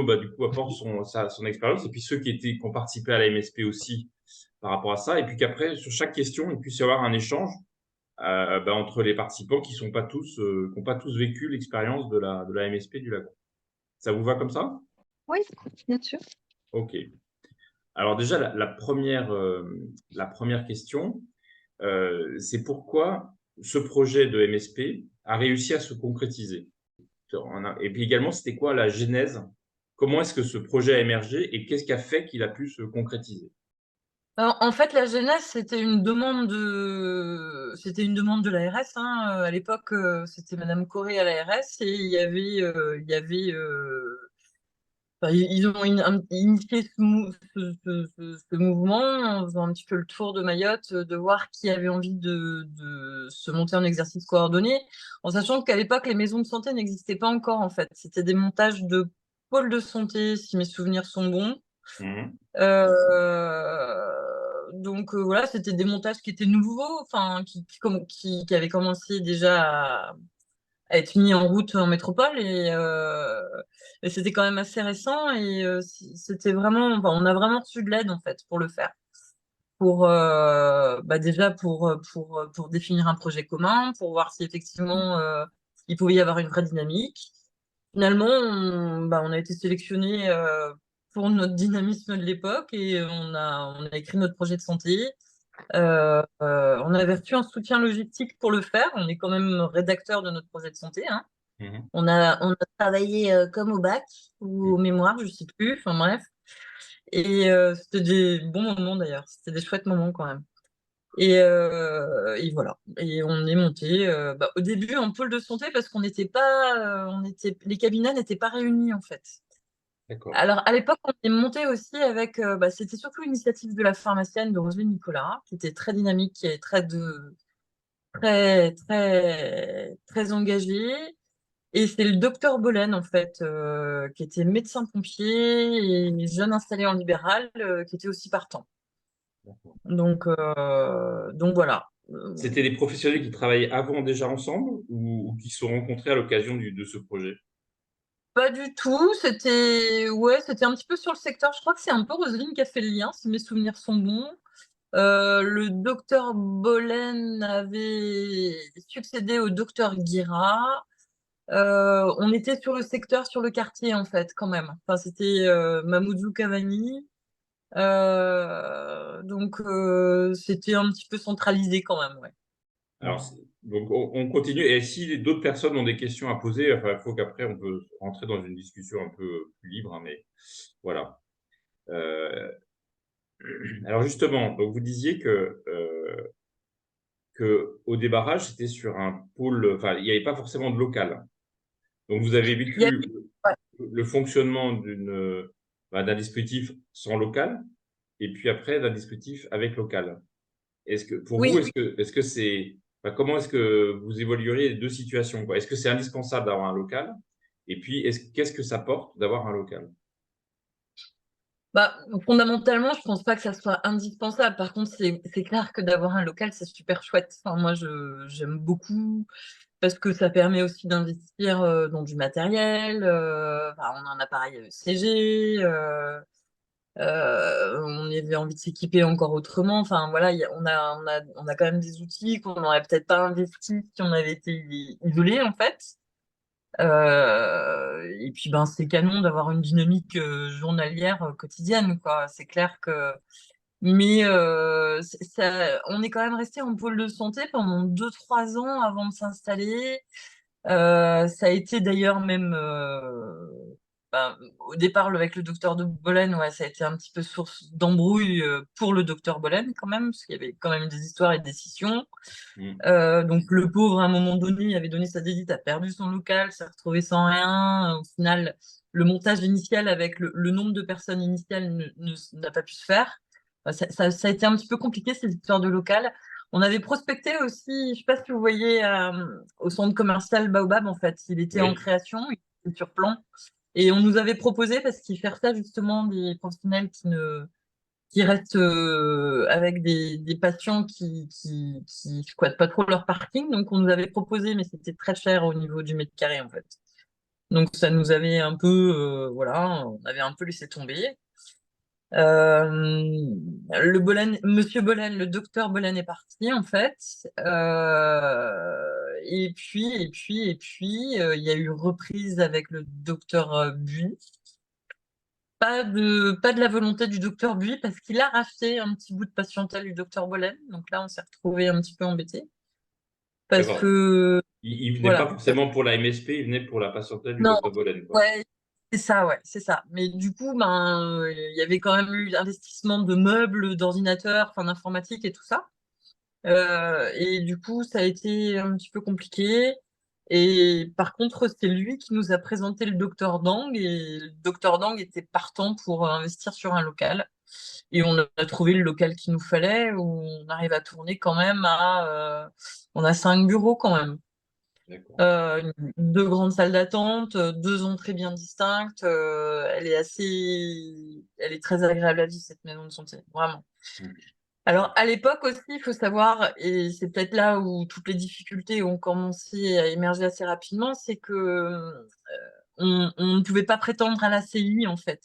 bah, du coup, apporte son expérience et puis ceux qui ont participé à la MSP aussi par rapport à ça et puis qu'après, sur chaque question, il puisse y avoir un échange, bah, entre les participants qui sont pas tous, qui ont pas tous vécu l'expérience de la MSP du lagon. Ça vous va comme ça? Oui, bien sûr. OK. Alors déjà la 1re question, c'est pourquoi ce projet de MSP a réussi à se concrétiser? Et puis également, c'était quoi la genèse? Comment est-ce que ce projet a émergé et qu'est-ce qui a fait qu'il a pu se concrétiser? En fait, la genèse, c'était une demande de l'ARS, hein, à l'époque, c'était madame Corré à l'ARS et enfin, ils ont initié ce mouvement en faisant un petit peu le tour de Mayotte, de voir qui avait envie de se monter en exercice coordonné, en sachant qu'à l'époque, les maisons de santé n'existaient pas encore, en fait. C'était des montages de pôles de santé, si mes souvenirs sont bons. Mmh. Donc voilà, c'était des montages qui étaient nouveaux, enfin qui avaient commencé déjà à être mis en route en métropole et c'était quand même assez récent et c'était vraiment, enfin, on a vraiment reçu de l'aide en fait pour le faire. Pour bah déjà pour définir un projet commun, pour voir si effectivement il pouvait y avoir une vraie dynamique. Finalement, on a été sélectionné pour notre dynamisme de l'époque et on a écrit notre projet de santé. On avait reçu un soutien logistique pour le faire. On est quand même rédacteur de notre projet de santé, hein. Mmh mh. On a travaillé comme au bac ou au mémoire, je sais plus. Enfin bref. Et c'était des bons moments d'ailleurs. C'était des chouettes moments quand même. Et voilà. Et on est monté bah, au début en pôle de santé parce qu'on n'était pas, les cabinets n'étaient pas réunis en fait. D'accord. Alors à l'époque, on est monté aussi avec, bah, c'était surtout l'initiative de la pharmacienne de Roselyne Nicolas, qui était très dynamique, qui est très engagée. Et c'est le docteur Bollen en fait, qui était médecin pompier et jeune installé en libéral, qui était aussi partant. D'accord. Donc voilà. C'était des professionnels qui travaillaient avant déjà ensemble ou qui se sont rencontrés à l'occasion de ce projet? Pas du tout, c'était un petit peu sur le secteur. Je crois que c'est un peu Roselyne qui a fait le lien, si mes souvenirs sont bons. Le docteur Bollen avait succédé au docteur Guira. On était sur le secteur, sur le quartier en fait, quand même. Enfin, c'était Mamoudzou Cavani. C'était un petit peu centralisé quand même, ouais. Alors donc on continue et si d'autres personnes ont des questions à poser, enfin, il faut qu'après on peut rentrer dans une discussion un peu plus libre, hein, mais voilà. Heu, alors justement, donc vous disiez qu'au démarrage, c'était sur un pôle, enfin, il n'y avait pas forcément de local. Donc vous avez Il y avait vécu Ouais. le fonctionnement bah, d'un dispositif sans local et puis après d'un dispositif avec local. Est-ce que pour vous, Oui. est-ce que c'est enfin, comment est-ce que vous évalueriez les 2 situations, quoi? Est-ce que c'est indispensable d'avoir un local? Et puis qu'est-ce que ça porte d'avoir un local? Bah, fondamentalement, je pense pas que ça soit indispensable. Par contre, c'est clair que d'avoir un local, c'est super chouette. Enfin, moi, j'aime beaucoup parce que ça permet aussi d'investir, dans du matériel, enfin, on a un appareil CG, on avait envie de s'équiper encore autrement. Enfin, voilà, on a quand même des outils qu'on n'aurait peut-être pas investis si on avait été isolés, en fait. Et puis, ben, c'est canon d'avoir une dynamique journalière quotidienne, quoi. C'est clair que. Mais on est quand même resté en pôle de santé pendant 2, 3 ans avant de s'installer. Ça a été d'ailleurs même, ben, au départ avec le docteur de Bollen, ouais, ça a été un petit peu source d'embrouille pour le docteur Bollen quand même, parce qu'il y avait quand même des histoires et des scissions. Mmh. Donc le pauvre, à un moment donné, il avait donné sa dédite, a perdu son local, s'est retrouvé sans rien. Au final, le montage initial avec le nombre de personnes initiales n'a pas pu se faire. Ça a été un petit peu compliqué, ces histoires de local. On avait prospecté aussi, je sais pas si vous voyez, au centre commercial Baobab, en fait. Il était en Oui. création, il était sur plan. Et on nous avait proposé, parce qu'ils faire ça justement des professionnels qui restent avec des patients qui squattent pas trop leur parking. Donc, on nous avait proposé, mais c'était très cher au niveau du mètre carré, en fait. Donc ça nous avait un peu, voilà, on avait un peu laissé tomber. Monsieur Bollen, le docteur Bollen est parti en fait. Il y a eu reprise avec le docteur Buy. Pas de la volonté du docteur Buy parce qu'il a racheté un petit bout de patientèle du docteur Bollen. Donc là, on s'est retrouvé un petit peu embêté parce D'accord. que Il venait pas voilà. forcément pour la MSP, il venait pour la patientèle du Non, docteur Bollen, quoi. ouais, c'est ça, ouais, c'est ça. Mais du coup, ben, il y avait quand même eu l'investissement de meubles, d'ordinateurs, enfin d'informatique et tout ça. Et du coup, ça a été un petit peu compliqué. Et par contre, c'est lui qui nous a présenté le docteur Dang et le docteur Dang était partant pour investir sur un local. Et on a trouvé le local qu'il nous fallait où on arrive à tourner quand même on a 5 bureaux quand même. D'accord. Deux grandes salles d'attente, deux entrées bien distinctes. Elle est très agréable à vivre, cette maison de santé, vraiment. Mm. Alors, à l'époque aussi, il faut savoir, et c'est peut-être là où toutes les difficultés ont commencé à émerger assez rapidement, c'est que on ne pouvait pas prétendre à la CI, en fait,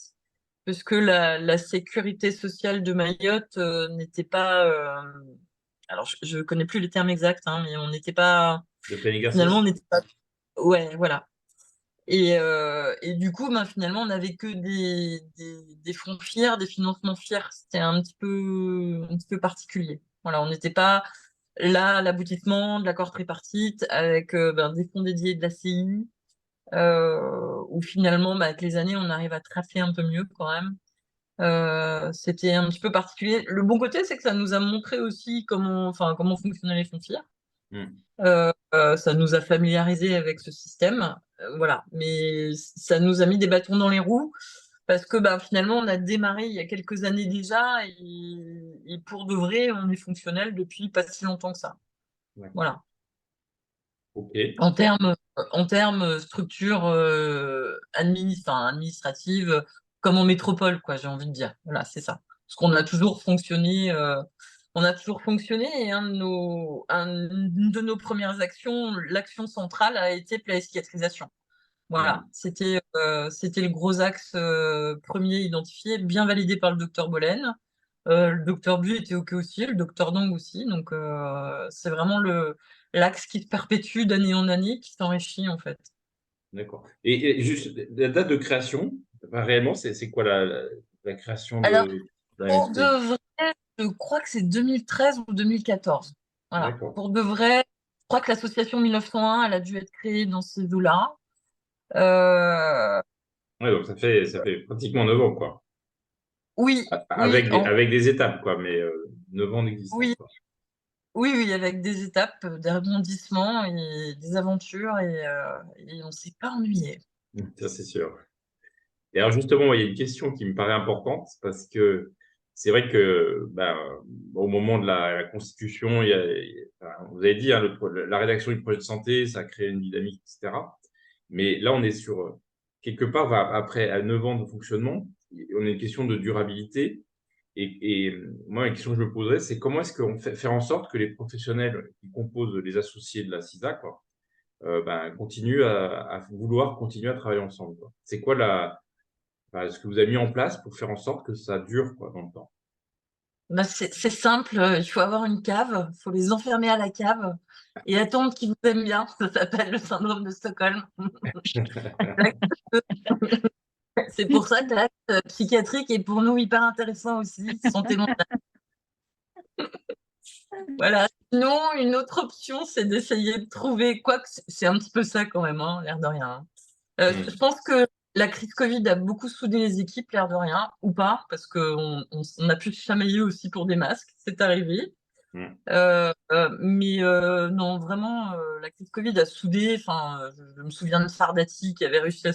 parce que la sécurité sociale de Mayotte n'était pas... alors, je ne connais plus les termes exacts, hein, mais on n'était pas... De plein Finalement, on exercice? n'était pas... Ouais, voilà. Et du coup, ben, finalement, on n'avait que des fonds FIR, des financements FIR. C'était un petit peu particulier. Voilà, on n'était pas là à l'aboutissement de l'accord tripartite avec ben, des fonds dédiés de la CI, où finalement, ben, avec les années, on arrive à tracer un peu mieux quand même. C'était un petit peu particulier. Le bon côté, c'est que ça nous a montré aussi comment fonctionnaient les fonds FIR. Mm. Ça nous a familiarisés avec ce système, voilà. Mais ça nous a mis des bâtons dans les roues parce que bah, finalement, on a démarré il y a quelques années déjà et pour de vrai, on est fonctionnel depuis pas si longtemps que ça. D'accord. Voilà. Ok. En termes structure administrative, comme en métropole, quoi, j'ai envie de dire. Voilà, c'est ça. Parce qu'on a toujours fonctionné, et une de nos premières actions, l'action centrale a été la psychiatrisation. Voilà, Mm. c'était le gros axe premier identifié, bien validé par le docteur Bollen. Le docteur Bu était OK aussi, le docteur Dong aussi. Donc, c'est vraiment l'axe qui se perpétue d'année en année, qui s'enrichit en fait. D'accord. Et juste, la date de création, enfin, réellement, c'est quoi la création Alors, de la pour MSP? de vrai, je crois que c'est 2013 ou 2014. Voilà. D'accord. Pour de vrai, je crois que l'association 1901, elle a dû être créée dans ces eaux-là. Euh, Ouais, donc ça fait pratiquement 9 ans, quoi. oui, oui, Avec des étapes, quoi, mais 9 ans d'existence, oui, quoi. oui, oui, avec des étapes, des rebondissements et des aventures et on s'est pas ennuyé. Ça, c'est sûr. Et alors, justement, il y a une question qui me paraît importante parce que c'est vrai que ben, au moment de la Constitution, enfin, vous avez dit, hein, la rédaction du projet de santé, ça a créé une dynamique, etc. Mais là, on est sur, quelque part, après à 9 ans de fonctionnement, on a une question de durabilité. Et moi, une question que je me poserais, c'est comment est-ce qu'on fait faire en sorte que les professionnels qui composent les associés de la CISA, quoi, ben, continuent à vouloir continuer à travailler ensemble, quoi. C'est quoi ce que vous avez mis en place pour faire en sorte que ça dure, quoi, dans le temps? Bah, c'est simple, il faut avoir une cave, il faut les enfermer à la cave et attendre qu'ils vous aiment bien. Ça s'appelle le syndrome de Stockholm. C'est pour ça que l'acte psychiatrique est pour nous hyper intéressant aussi, santé mentale. Voilà. Sinon, une autre option, c'est d'essayer de trouver, quoi que c'est un petit peu ça quand même, hein, l'air de rien, hein. Je Hmm. pense que la crise Covid a beaucoup soudé les équipes, l'air de rien, ou pas, parce qu'on a pu se chamailler aussi pour des masques, c'est arrivé. Hmm. Mais non, vraiment, la crise Covid a soudé. Enfin, je me souviens de Sardati qui avait réussi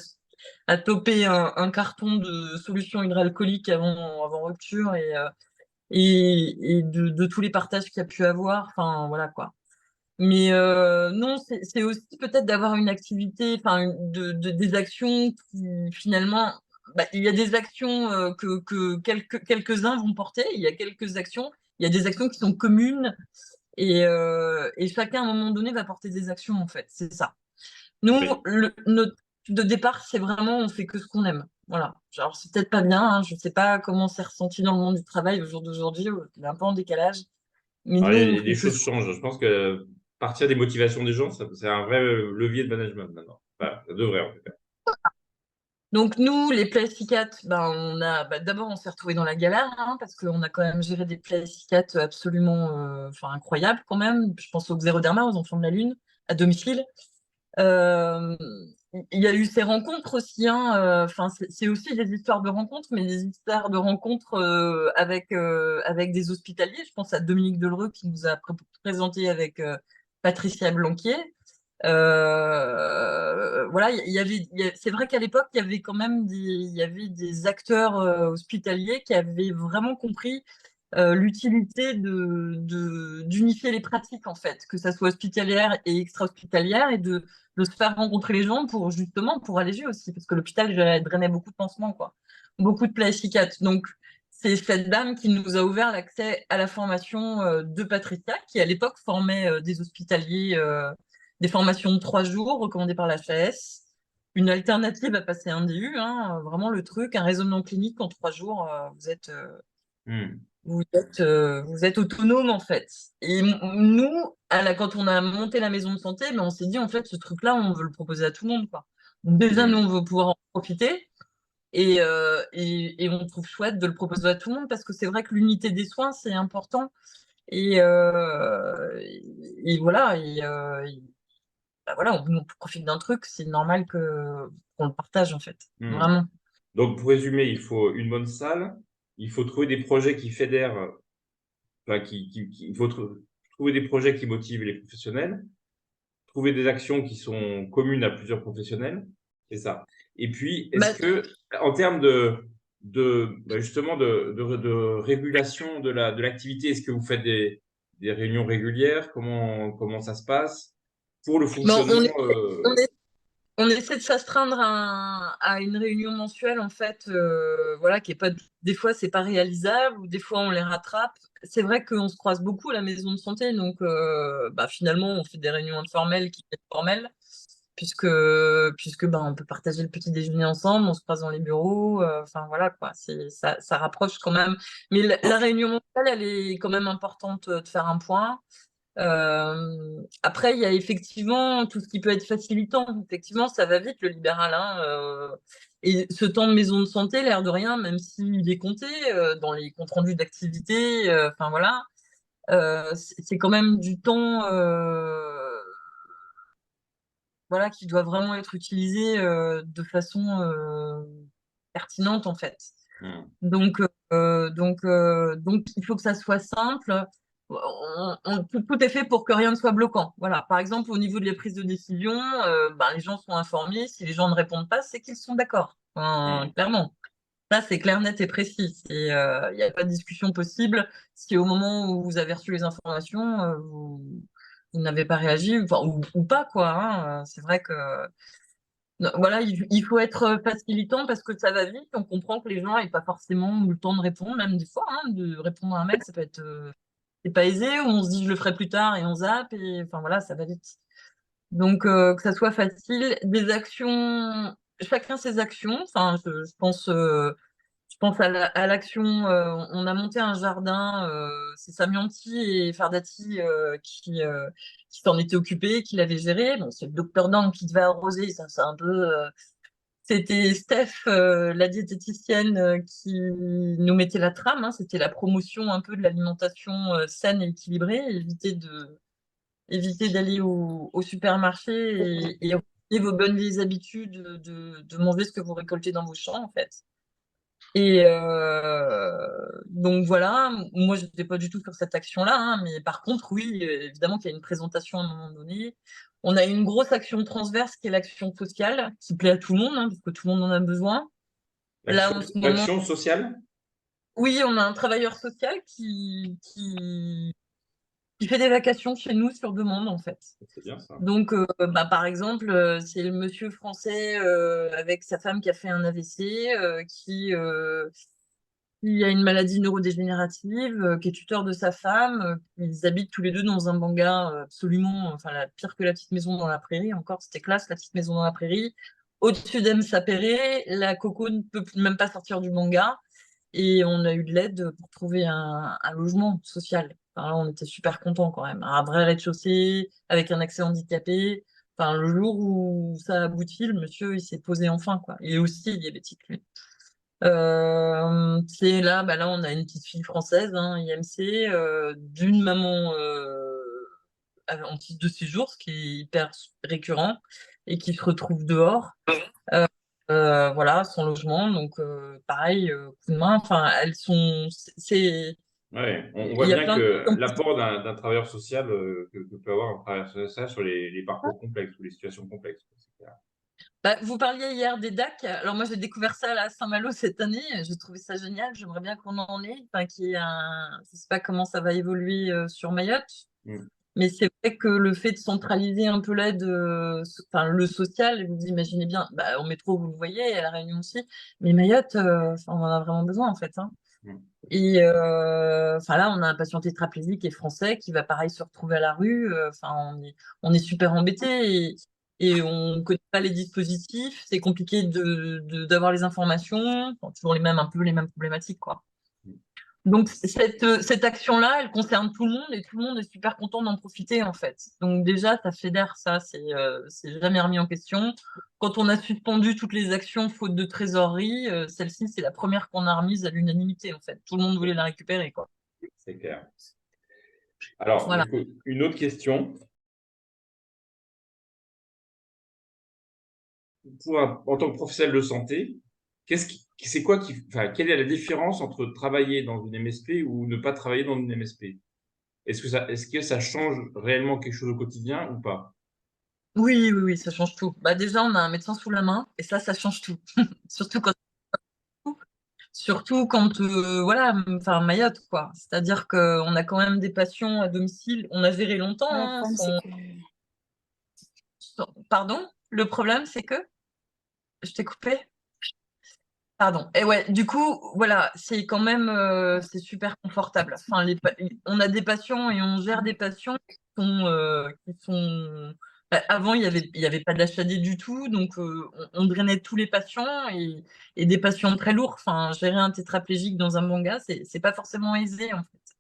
à toper un carton de solution hydroalcoolique avant rupture et de tous les partages qu'il y a pu avoir. Enfin, voilà quoi. Mais non, c'est aussi peut-être d'avoir une activité, enfin, des actions qui finalement, bah, il y a des actions que quelques-uns vont porter. Il y a quelques actions, il y a des actions qui sont communes et chacun, à un moment donné, va porter des actions, en fait. C'est ça. Nous, Oui. notre de départ, c'est vraiment on fait que ce qu'on aime. Voilà. Alors, c'est peut-être pas bien, hein, je sais pas comment c'est ressenti dans le monde du travail au jour d'aujourd'hui, on est un peu en décalage. Mais Alors, nous, on les fait que choses ce qu'on changent. Je pense que partir des motivations des gens, c'est un vrai levier de management maintenant. Enfin, ça devrait en tout cas. Donc nous, les Play-Cicat, d'abord on s'est retrouvés dans la galère, hein, parce qu'on a quand même géré des Play-Cicat absolument incroyables quand même. Je pense aux Xéroderma, aux enfants de la Lune, à domicile. Euh, il y a eu ces rencontres aussi, hein, c'est aussi des histoires de rencontres, mais des histoires de rencontres avec des hospitaliers. Je pense à Dominique Delreux qui nous a présenté avec Patricia Blanquier. Voilà, c'est vrai qu'à l'époque, il y avait quand même il y avait des acteurs hospitaliers qui avaient vraiment compris l'utilité d'unifier les pratiques, en fait, que ça soit hospitalière et extra-hospitalière, et de se faire rencontrer les gens pour justement pour alléger aussi, parce que l'hôpital drainait beaucoup de pansements, quoi, beaucoup de plaies psychiatres. Donc, c'est cette dame qui nous a ouvert l'accès à la formation de Patricia, qui à l'époque formait des hospitaliers, des formations de 3 jours recommandées par la HAS, une alternative à passer un DU, hein, vraiment le truc, un raisonnement clinique en 3 jours, Hmm. vous êtes autonome en fait. Et nous, quand on a monté la maison de santé, on s'est dit en fait ce truc-là, on veut le proposer à tout le monde, quoi. Donc, déjà, nous, Hmm. on veut pouvoir en profiter et on trouve chouette de le proposer à tout le monde parce que c'est vrai que l'unité des soins, c'est important. Et voilà, voilà, on profite d'un truc, c'est normal qu'on le partage en fait, Hmm. vraiment. Donc, pour résumer, il faut une bonne salle, il faut trouver des projets qui fédèrent, enfin, il faut trouver des projets qui motivent les professionnels, trouver des actions qui sont communes à plusieurs professionnels, c'est ça. Et puis, est-ce Bah, que, en termes justement, de régulation de l'activité, est-ce que vous faites des réunions régulières? Comment ça se passe pour le bon, fonctionnement? on essaie de s'astreindre à une réunion mensuelle, en fait, voilà, qui est pas, des fois, c'est pas réalisable, ou des fois, on les rattrape. C'est vrai qu'on se croise beaucoup à la maison de santé, donc finalement, on fait des réunions informelles qui sont formelles, puisque on peut partager le petit déjeuner ensemble, on se croise dans les bureaux, enfin voilà, quoi, ça rapproche quand même. Mais la réunion mensuelle, elle est quand même importante de faire un point. Après, il y a effectivement tout ce qui peut être facilitant. Effectivement, ça va vite, le libéral, hein, et ce temps de maison de santé, l'air de rien, même s'il est compté dans les comptes rendus d'activité, enfin voilà, c'est quand même du temps, voilà, qui doit vraiment être utilisé de façon pertinente, en fait. Hmm. Donc, il faut que ça soit simple. Tout est fait pour que rien ne soit bloquant. Voilà. Par exemple, au niveau de la prise de décision, les gens sont informés. Si les gens ne répondent pas, c'est qu'ils sont d'accord. Enfin, Hmm. clairement. Ça, c'est clair, net et précis. Il n'y a pas de discussion possible. Si au moment où vous avez reçu les informations, vous n'avez pas réagi, enfin, ou pas, quoi, hein. C'est vrai que non, voilà, il faut être facilitant parce que ça va vite. On comprend que les gens n'aient pas forcément eu le temps de répondre, même des fois, hein, de répondre à un mail, ça peut être, c'est pas aisé, ou on se dit je le ferai plus tard et on zappe, et enfin voilà, ça va vite. Donc, que ça soit facile, des actions, chacun ses actions. Enfin, je pense à l'action. On a monté un jardin, c'est Samianti et Fardati qui s'en étaient occupés, qui l'avaient géré. Bon, c'est le docteur Dang qui devait arroser, ça c'est un peu. C'était Steph, la diététicienne, qui nous mettait la trame, hein. C'était la promotion un peu de l'alimentation saine et équilibrée, éviter d'aller au supermarché et retenir vos bonnes vieilles habitudes de manger ce que vous récoltez dans vos champs, en fait. Et donc voilà, moi je n'étais pas du tout sur cette action-là, hein, mais par contre, oui, évidemment qu'il y a une présentation à un moment donné. On a une grosse action transverse qui est l'action sociale, qui plaît à tout le monde, hein, parce que tout le monde en a besoin. Là, en ce moment, L'action sociale? oui, on a un travailleur social qui fait des vacations chez nous sur demande, en fait. C'est bien ça. Donc, par exemple, c'est le monsieur français avec sa femme qui a fait un AVC, qui a une maladie neurodégénérative, qui est tuteur de sa femme. Ils habitent tous les deux dans un banga absolument, enfin, la pire que la petite maison dans la prairie. Encore, c'était classe, la petite maison dans la prairie. au-dessus d'M Sapere, la Coco ne peut même pas sortir du manga. Et on a eu de l'aide pour trouver un logement social. Enfin, là, on était super contents quand même. Un vrai rez-de-chaussée, avec un accès handicapé. Enfin, le jour où ça a abouti, le monsieur, il s'est posé enfin, quoi. Il est aussi diabétique, lui. C'est là, bah là, on a une petite fille française, hein, IMC, d'une maman en titre de séjour, ce qui est hyper récurrent, et qui se retrouve dehors. Euh, voilà, sans logement. Donc, pareil, coup de main. Enfin, elles sont. Ouais, on Il voit y a bien plein de. que l'apport d'un travailleur social que peut avoir un travailleur social sur les parcours complexes ou les situations complexes. C'est clair. Bah, vous parliez hier des DAC. Alors, moi, j'ai découvert ça là, à Saint-Malo cette année. J'ai trouvé ça génial. J'aimerais bien qu'on en ait. Enfin, qu'il y ait un. Je sais pas comment ça va évoluer sur Mayotte. Mm. Mais c'est vrai que le fait de centraliser un peu l'aide, enfin, le social, vous imaginez bien, bah, au métro, vous le voyez, à La Réunion aussi. Mais Mayotte, enfin, on en a vraiment besoin, en fait, hein. Mm. Et enfin là, on a un patient tétraplégique qui est français qui va pareil se retrouver à la rue. Enfin, on est super embêtés et on ne connaît pas les dispositifs. C'est compliqué d'avoir les informations. Enfin, toujours un peu les mêmes problématiques, quoi. Donc cette action-là, elle concerne tout le monde et tout le monde est super content d'en profiter en fait. Donc déjà, ça fédère ça, c'est jamais remis en question. Quand on a suspendu toutes les actions faute de trésorerie, celle-ci c'est la première qu'on a remise à l'unanimité en fait. Tout le monde voulait la récupérer quoi. C'est clair. Alors, Voilà. du coup, une autre question. En tant que professionnel de santé, c'est quoi enfin, quelle est la différence entre travailler dans une MSP ou ne pas travailler dans une MSP? Est-ce que ça change réellement quelque chose au quotidien ou pas? Oui, oui, oui, ça change tout. Bah déjà, on a un médecin sous la main et ça change tout. Surtout quand voilà, enfin Mayotte quoi. C'est-à-dire qu'on a quand même des patients à domicile. On a géré longtemps, Ouais, le hein, problème, c'est que Pardon? Le problème, c'est que je t'ai coupé? Pardon. Et ouais, du coup, voilà, c'est quand même c'est super confortable. Enfin, on a des patients et on gère des patients qui sont. Bah, avant, il y avait pas d'HAD du tout, donc on drainait tous les patients et des patients très lourds. Enfin, gérer un tétraplégique dans un manga, c'est pas forcément aisé en fait.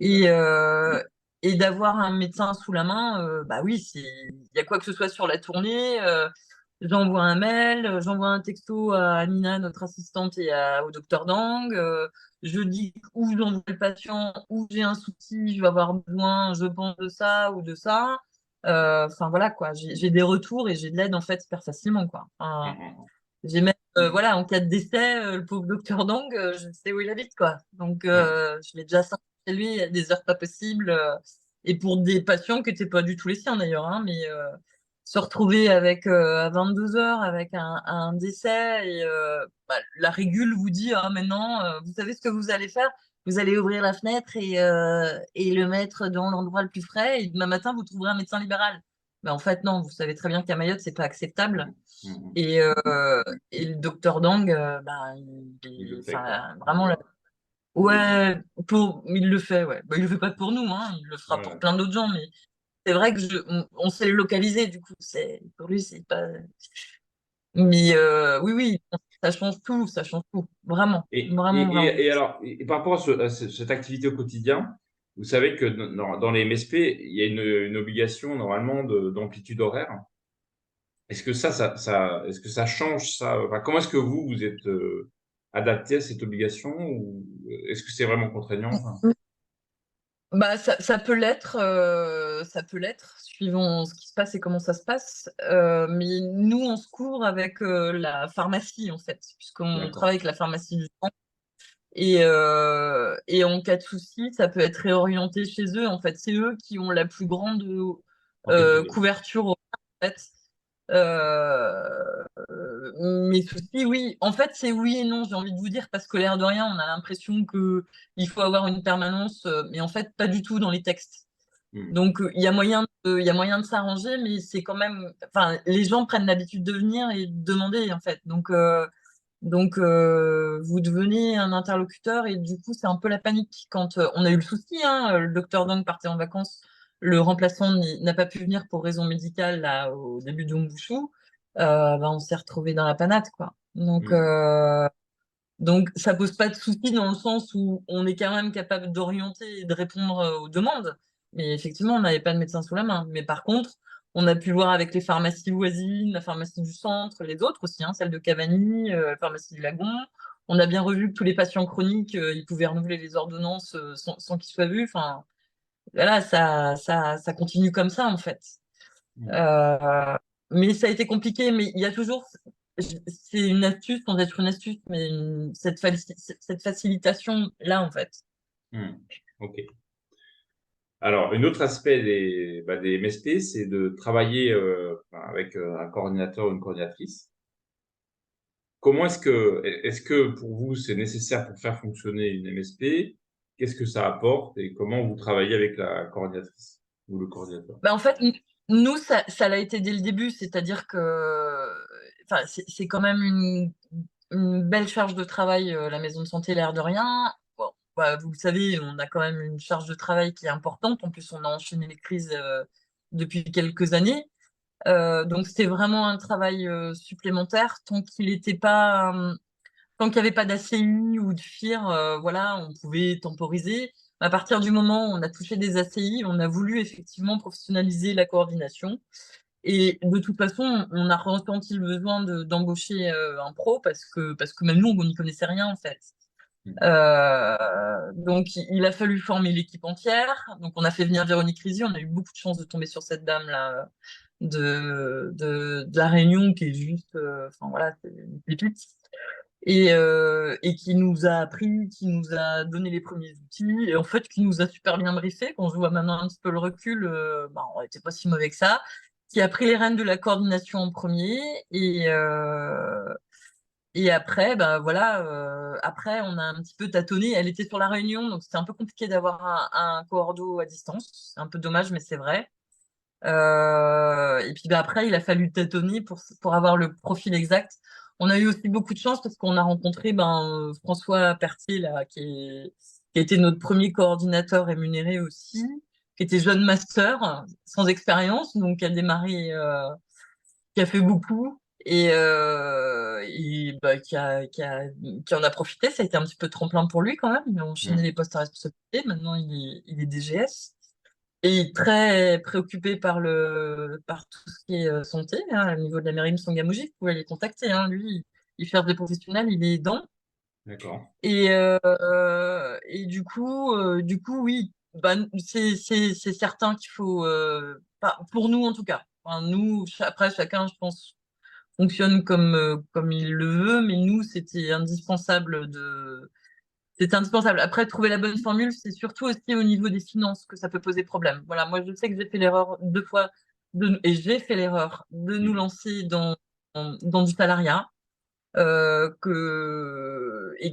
Et, euh, et d'avoir un médecin sous la main, bah oui, il y a quoi que ce soit sur la tournée, j'envoie un mail, j'envoie un texto à Nina, notre assistante, au docteur Dang. Je dis où j'envoie le patient, où j'ai un souci, je vais avoir besoin, je pense de ça ou de ça. Enfin voilà quoi, j'ai des retours et j'ai de l'aide en fait super facilement quoi. Enfin, Mhm. j'ai même, voilà, en cas de décès, le pauvre docteur Dang, je sais où il habite, quoi. Donc, Ouais. je l'ai déjà sorti chez lui à des heures pas possibles. Et pour des patients qui n'étaient pas du tout les siens, d'ailleurs, hein, mais se retrouver avec, à 22 heures avec un décès et bah, la régule vous dit, ah, maintenant, vous savez ce que vous allez faire? Vous allez ouvrir la fenêtre et le mettre dans l'endroit le plus frais et demain matin, vous trouverez un médecin libéral. Mais en fait, non, vous savez très bien qu'à Mayotte, c'est pas acceptable. Mhm. Et, euh, et le docteur Dang, bah, Il le fait, quoi. enfin, vraiment, ouais, il le fait, ouais. Bah, il le fait pas pour nous, hein, il le fera pour Ouais. plein d'autres gens, mais c'est vrai que on sait le localiser, du coup, pour lui, c'est pas. Mais oui, oui, ça change tout, vraiment, vraiment, vraiment. Alors, par rapport cette activité au quotidien, vous savez que dans les MSP, il y a une obligation normalement d'amplitude horaire. Est-ce que est-ce que ça change ça? Enfin, comment est-ce que vous êtes adapté à cette obligation ou est-ce que c'est vraiment contraignant? Enfin, Bah, ça peut l'être, suivant ce qui se passe et comment ça se passe. Mais nous, on se court avec la pharmacie, en fait, puisqu'on d'accord. travaille avec la pharmacie du sang. Et en cas de souci, ça peut être réorienté chez eux. En fait, c'est eux qui ont la plus grande Amplitude. couverture, en fait. Euh, Mes soucis, oui. En fait, c'est oui et non, j'ai envie de vous dire, parce que l'air de rien, on a l'impression que il faut avoir une permanence, mais en fait, pas du tout dans les textes. Hmm. Donc, il y a moyen de s'arranger, mais c'est quand même, enfin, les gens prennent l'habitude de venir et de demander, en fait. Donc, vous devenez un interlocuteur et du coup, c'est un peu la panique. Quand on a eu le souci, hein, le docteur Dang partait en vacances, le remplaçant n'a pas pu venir pour raison médicale là, au début de Ombouchou. on s'est retrouvé dans la panade, quoi. Hmm. Donc, ça pose pas de souci dans le sens où on est quand même capable d'orienter et de répondre aux demandes. Mais effectivement, on n'avait pas de médecin sous la main. Mais par contre, on a pu voir avec les pharmacies voisines, la pharmacie du centre, les autres aussi, hein, celle de Cavani, la pharmacie du Lagon. On a bien revu que tous les patients chroniques, ils pouvaient renouveler les ordonnances sans qu'ils soient vus. Enfin, voilà, ça continue comme ça, en fait. Hmm. Euh, mais ça a été compliqué, mais il y a toujours, c'est une astuce sans être une astuce, mais cette facilitation-là, en fait. Hmm. Ok. Alors, un autre aspect des MSP, c'est de travailler avec un coordinateur ou une coordinatrice. Comment est-ce que pour vous, c'est nécessaire pour faire fonctionner une MSP? Qu'est-ce que ça apporte et comment vous travaillez avec la coordinatrice ou le coordinateur? En fait, nous, ça l'a été dès le début, c'est-à-dire que enfin, c'est quand même une belle charge de travail, la maison de santé, l'air de rien. Bon, vous le savez, on a quand même une charge de travail qui est importante. En plus, on a enchaîné les crises depuis quelques années. Donc c'était vraiment un travail supplémentaire tant qu'il n'y avait pas d'ACI ou de FIR, voilà, on pouvait temporiser. À partir du moment où on a touché des ACI, on a voulu effectivement professionnaliser la coordination. Et de toute façon, on a ressenti le besoin d'embaucher un pro parce que même nous, on n'y connaissait rien en fait. Hmm. Donc, il a fallu former l'équipe entière. Donc, on a fait venir Véronique Rizzi. On a eu beaucoup de chance de tomber sur cette dame-là de la Réunion qui est juste, enfin voilà, c'est une pépite. Et qui nous a appris, qui nous a donné les premiers outils, et en fait, qui nous a super bien briefé. Quand je vois maintenant un petit peu le recul, on n'était pas si mauvais que ça. Qui a pris les rênes de la coordination en premier, et, euh, et après, voilà, après, on a un petit peu tâtonné. Elle était sur la Réunion, donc c'était un peu compliqué d'avoir un coordo à distance. C'est un peu dommage, mais c'est vrai. Et puis après, il a fallu tâtonner pour avoir le profil exact. On a eu aussi beaucoup de chance parce qu'on a rencontré François Pertier, là, qui a été notre premier coordinateur rémunéré aussi, qui était jeune master, sans expérience, donc qui a démarré, qui a fait beaucoup et qui en a profité. Ça a été un petit peu tremplin pour lui quand même. Il a enchaîné les Hmm. postes à responsabilité. Maintenant, il est DGS. Et très préoccupé par tout ce qui est santé, hein, au niveau de la mairie de Songamouji. Vous pouvez les contacter, hein, lui, il cherche des professionnels, il est aidant. D'accord. Et du coup, oui, c'est certain qu'il faut, pour nous en tout cas. Enfin, nous, après, chacun, je pense, fonctionne comme il le veut, mais nous, c'était indispensable. Après, trouver la bonne formule, c'est surtout aussi au niveau des finances que ça peut poser problème. Voilà, moi, je sais que j'ai fait l'erreur 2 fois, et j'ai fait l'erreur de nous Hmm. lancer dans du salariat, et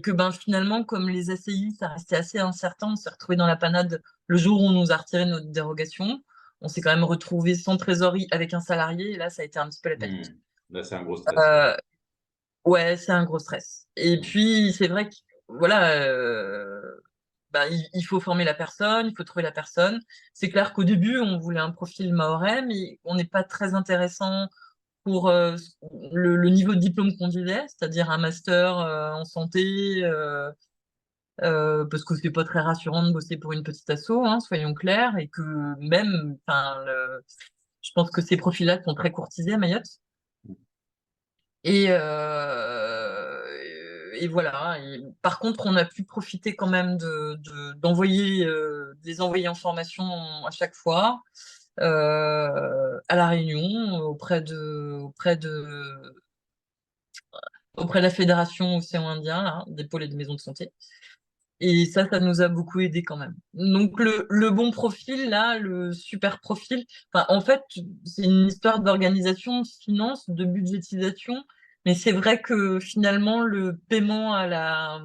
que finalement, comme les ACI, ça restait assez incertain, on s'est retrouvé dans la panade le jour où on nous a retiré notre dérogation. On s'est quand même retrouvé sans trésorerie avec un salarié, et là, ça a été un petit peu la panique. Hmm. Là, c'est un gros stress. Euh, ouais, c'est un gros stress. Et Hmm. puis, c'est vrai que, voilà, il faut former la personne, il faut trouver la personne. C'est clair qu'au début, on voulait un profil mahorais, mais on n'est pas très intéressant pour le niveau de diplôme qu'on disait, c'est-à-dire un master en santé, parce que c'est pas très rassurant de bosser pour une petite asso, hein, soyons clairs, et que même, enfin, je pense que ces profils-là sont très courtisés à Mayotte. Et voilà. Et par contre, on a pu profiter quand même d'envoyer, des envoyer en formation à chaque fois à La Réunion auprès de la Fédération Océan Indien, là, des pôles et des maisons de santé. Et ça nous a beaucoup aidé quand même. Donc le bon profil, là, le super profil, enfin, en fait, c'est une histoire d'organisation, de finance, de budgétisation, mais c'est vrai que finalement, le paiement à la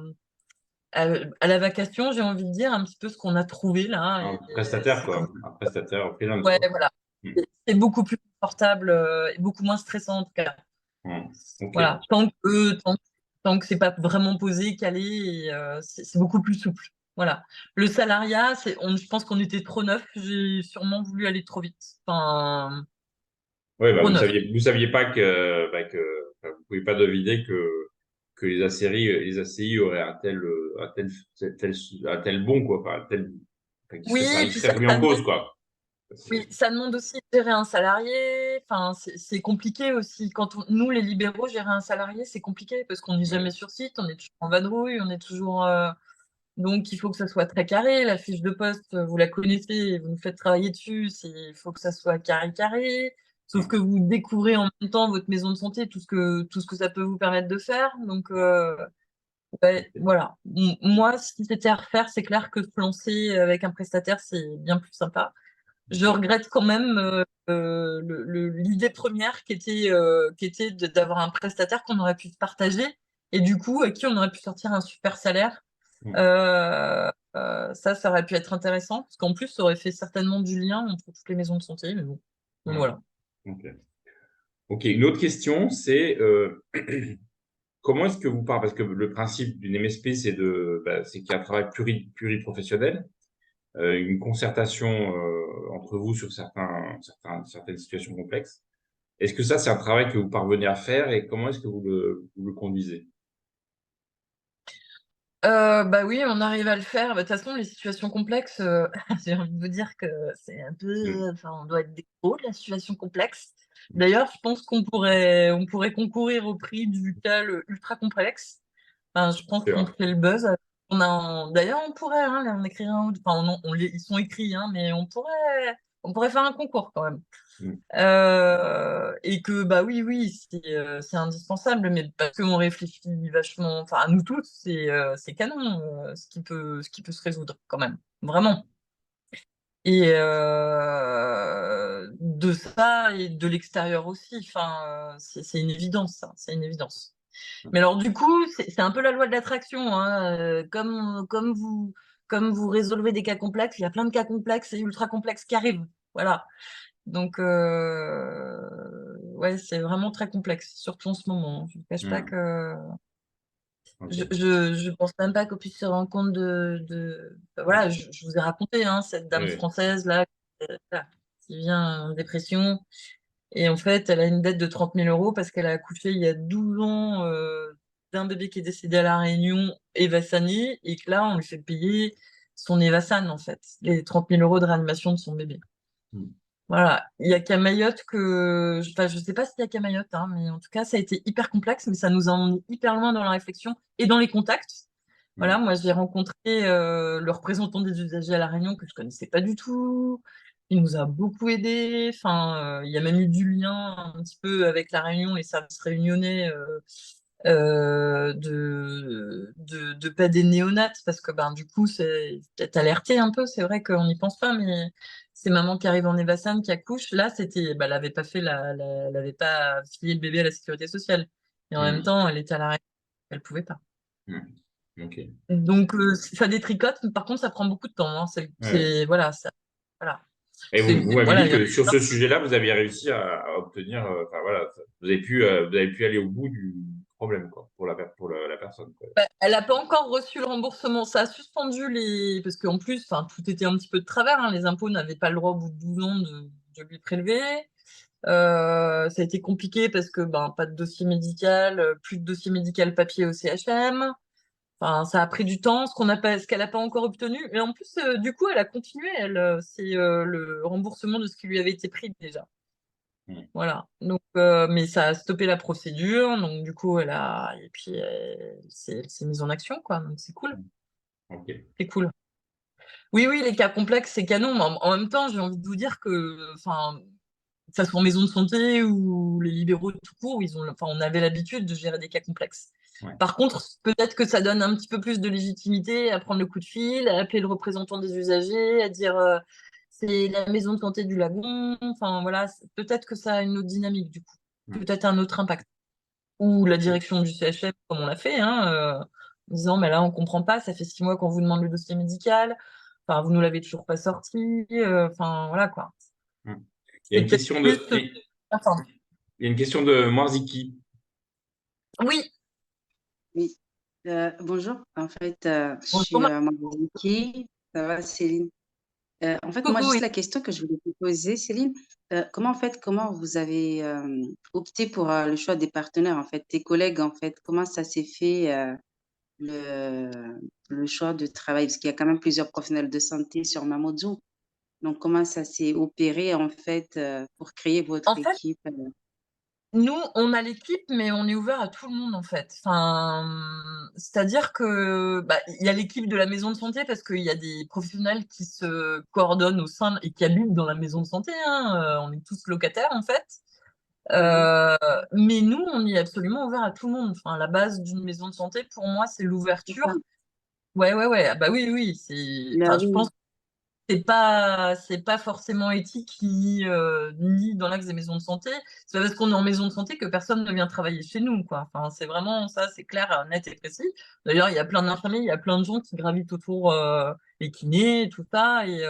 vacation, j'ai envie de dire, un petit peu ce qu'on a trouvé là, Un et prestataire, c'est quoi. comme Un prestataire freelance, ouais, quoi. voilà. Hmm. C'est beaucoup plus confortable et beaucoup moins stressant en tout cas. Hmm. Ok. Voilà, tant que c'est pas vraiment posé, calé, et, c'est beaucoup plus souple. Voilà. Le salariat, je pense qu'on était trop neuf. J'ai sûrement voulu aller trop vite. Enfin, Ouais, bah, Gros neuf. vous saviez pas enfin, vous pouvez pas deviner que les ACI auraient un tel bon, quoi, enfin, enfin, Oui, et ils puis seraient remis en cause, quoi. oui, C'est- ça demande aussi de gérer un salarié. Enfin, c'est compliqué aussi. Quand nous, les libéraux, gérer un salarié, c'est compliqué parce qu'on n'est jamais ouais. sur site, on est toujours en vadrouille, on est toujours. Donc, il faut que ça soit très carré. La fiche de poste, vous la connaissez, vous nous faites travailler dessus. Il faut que ça soit carré, carré. Sauf que vous découvrez en même temps votre maison de santé, tout ce que ça peut vous permettre de faire. Donc, ouais, voilà. Moi, si c'était à refaire, c'est clair que se lancer avec un prestataire, c'est bien plus sympa. Je Ok. regrette quand même l'idée première qui était d'avoir un prestataire qu'on aurait pu se partager et du coup à qui on aurait pu sortir un super salaire. Mm. Ça aurait pu être intéressant parce qu'en plus, ça aurait fait certainement du lien entre toutes les maisons de santé. Mais bon, donc Mm. voilà. Ok. Ok. Une autre question, c'est comment est-ce que vous parlez, parce que le principe d'une MSP, c'est qu'il y a un travail pluriprofessionnel, une concertation entre vous sur certaines situations complexes. Est-ce que ça, c'est un travail que vous parvenez à faire et comment est-ce que vous le conduisez? Bah oui, on arrive à le faire. Bah, de toute façon, les situations complexes, j'ai envie de vous dire que c'est un Mm. peu, enfin, on doit être des pros de la situation complexe. Mm. D'ailleurs, je pense on pourrait concourir au prix du cas le ultra complexe. Enfin, je pense C'est qu'on vrai. fait le buzz. D'ailleurs, on pourrait, hein, là, on écrirait enfin, ils sont écrits, hein, mais on pourrait faire un concours quand même. Mm. Et que bah oui, oui, c'est indispensable, mais parce qu'on réfléchit vachement, enfin à nous tous, c'est canon ce qui peut se résoudre quand même, vraiment. Et de ça et de l'extérieur aussi, enfin c'est une évidence, ça, c'est une évidence. Mais alors du coup, c'est un peu la loi de l'attraction, hein, comme vous résolvez des cas complexes, il y a plein de cas complexes et ultra complexes qui arrivent, voilà. Donc, ouais, c'est vraiment très complexe, surtout en ce moment. Je ne cache pas Mm. que Ok. je pense même pas qu'on puisse se rendre compte enfin, voilà, je vous ai raconté, hein, cette dame Oui. française là, voilà, qui vient en dépression. Et en fait, elle a une dette de 30 000 € parce qu'elle a accouché il y a 12 ans d'un bébé qui est décédé à La Réunion, Evasani, et que là, on lui fait payer son Evasan, en fait, les 30 000 € de réanimation de son bébé. Mm. Voilà, il y a qu'à Mayotte enfin, je sais pas s'il y a qu'à Mayotte, hein, mais en tout cas, ça a été hyper complexe, mais ça nous a emmené hyper loin dans la réflexion et dans les contacts. Voilà, Mm. moi, j'ai rencontré le représentant des usagers à La Réunion que je connaissais pas du tout. Il nous a beaucoup aidés. Enfin, il y a même eu du lien un petit peu avec La Réunion, les services réunionnais de pas des néonates, parce que ben, du coup, c'est peut-être alerté un peu. C'est vrai qu'on n'y pense pas, mais c'est maman qui arrive en Evassan, qui accouche. Là, elle avait pas elle avait pas filé le bébé à la sécurité sociale. Et en même Mm. temps, elle était à la elle pouvait pas. Mm. Ok. Donc, ça détricote, mais par contre, ça prend beaucoup de temps, hein. Ouais. Voilà, voilà. Et vous m'avez Voilà, dit il y en que sur ce sujet-là, vous aviez réussi à obtenir, enfin voilà, vous avez pu aller au bout du problème, quoi, pour la personne, quoi. elle n'a pas encore reçu le remboursement. Ça a suspendu parce qu'en plus, enfin, tout était un petit peu de travers, hein. Les impôts n'avaient pas le droit au bout de 12 ans de lui prélever. Ça a été compliqué parce que ben, pas de dossier médical, plus de dossier médical papier au CHM. Enfin, ça a pris du temps, ce qu'elle n'a pas encore obtenu. Et en plus, du coup, elle a continué. C'est le remboursement de ce qui lui avait été pris déjà. Mm. Voilà. Donc, mais ça a stoppé la procédure. Donc, du coup, et puis, elle s'est mise en action, quoi. Donc, c'est cool. Mm. Ok. C'est cool. Oui, oui, les cas complexes, c'est canon. Mais en même temps, j'ai envie de vous dire que, enfin, que ça soit en maison de santé ou les libéraux tout court, enfin, on avait l'habitude de gérer des cas complexes. Ouais. Par contre, peut-être que ça donne un petit peu plus de légitimité à prendre le coup de fil, à appeler le représentant des usagers, à dire c'est la maison de santé du Lagon. Enfin voilà, peut-être que ça a une autre dynamique du coup, Mm. peut-être un autre impact. Ou la Ok. direction du CHF, comme on l'a fait, hein, en disant mais là on comprend pas, ça fait 6 mois qu'on vous demande le dossier médical, enfin vous nous l'avez toujours pas sorti, enfin voilà quoi. Mm. Il y a C'est une peut-être question plus. Enfin, il y a une question de Morziki. oui, Oui, bonjour. En fait, je bonjour. suis Mariki. Ça va, Céline? En fait, moi, Coucou, juste oui. la question que je voulais te poser, Céline, comment, en fait, comment vous avez opté pour le choix des partenaires, en fait, tes collègues, en fait, comment ça s'est fait le, le choix de travail? Parce qu'il y a quand même plusieurs professionnels de santé sur Mamoudzou. Donc, comment ça s'est opéré, en fait, pour créer votre En fait, équipe? nous, on a l'équipe, mais on est ouvert à tout le monde, en fait. Enfin, c'est-à-dire que, bah, il y a l'équipe de la maison de santé parce qu'il y a des professionnels qui se coordonnent au sein et qui habitent dans la maison de santé, hein, on est tous locataires, en fait. Mhm. Heu, mais nous, on est absolument ouvert à tout le monde. Enfin, la base d'une maison de santé, pour moi, c'est C'est ça. l'ouverture. Ouais, ouais, ouais. Ah bah, oui, oui, c'est Là, enfin, je pense oui. c'est pas forcément éthique ni dans l'axe des maisons de santé. C'est pas parce qu'on est en maison de santé que personne ne vient travailler chez nous, quoi. Enfin, c'est vraiment ça, c'est clair, net et précis. D'ailleurs, il y a plein d'infirmiers, il y a plein de gens qui gravitent autour, les kinés, tout ça et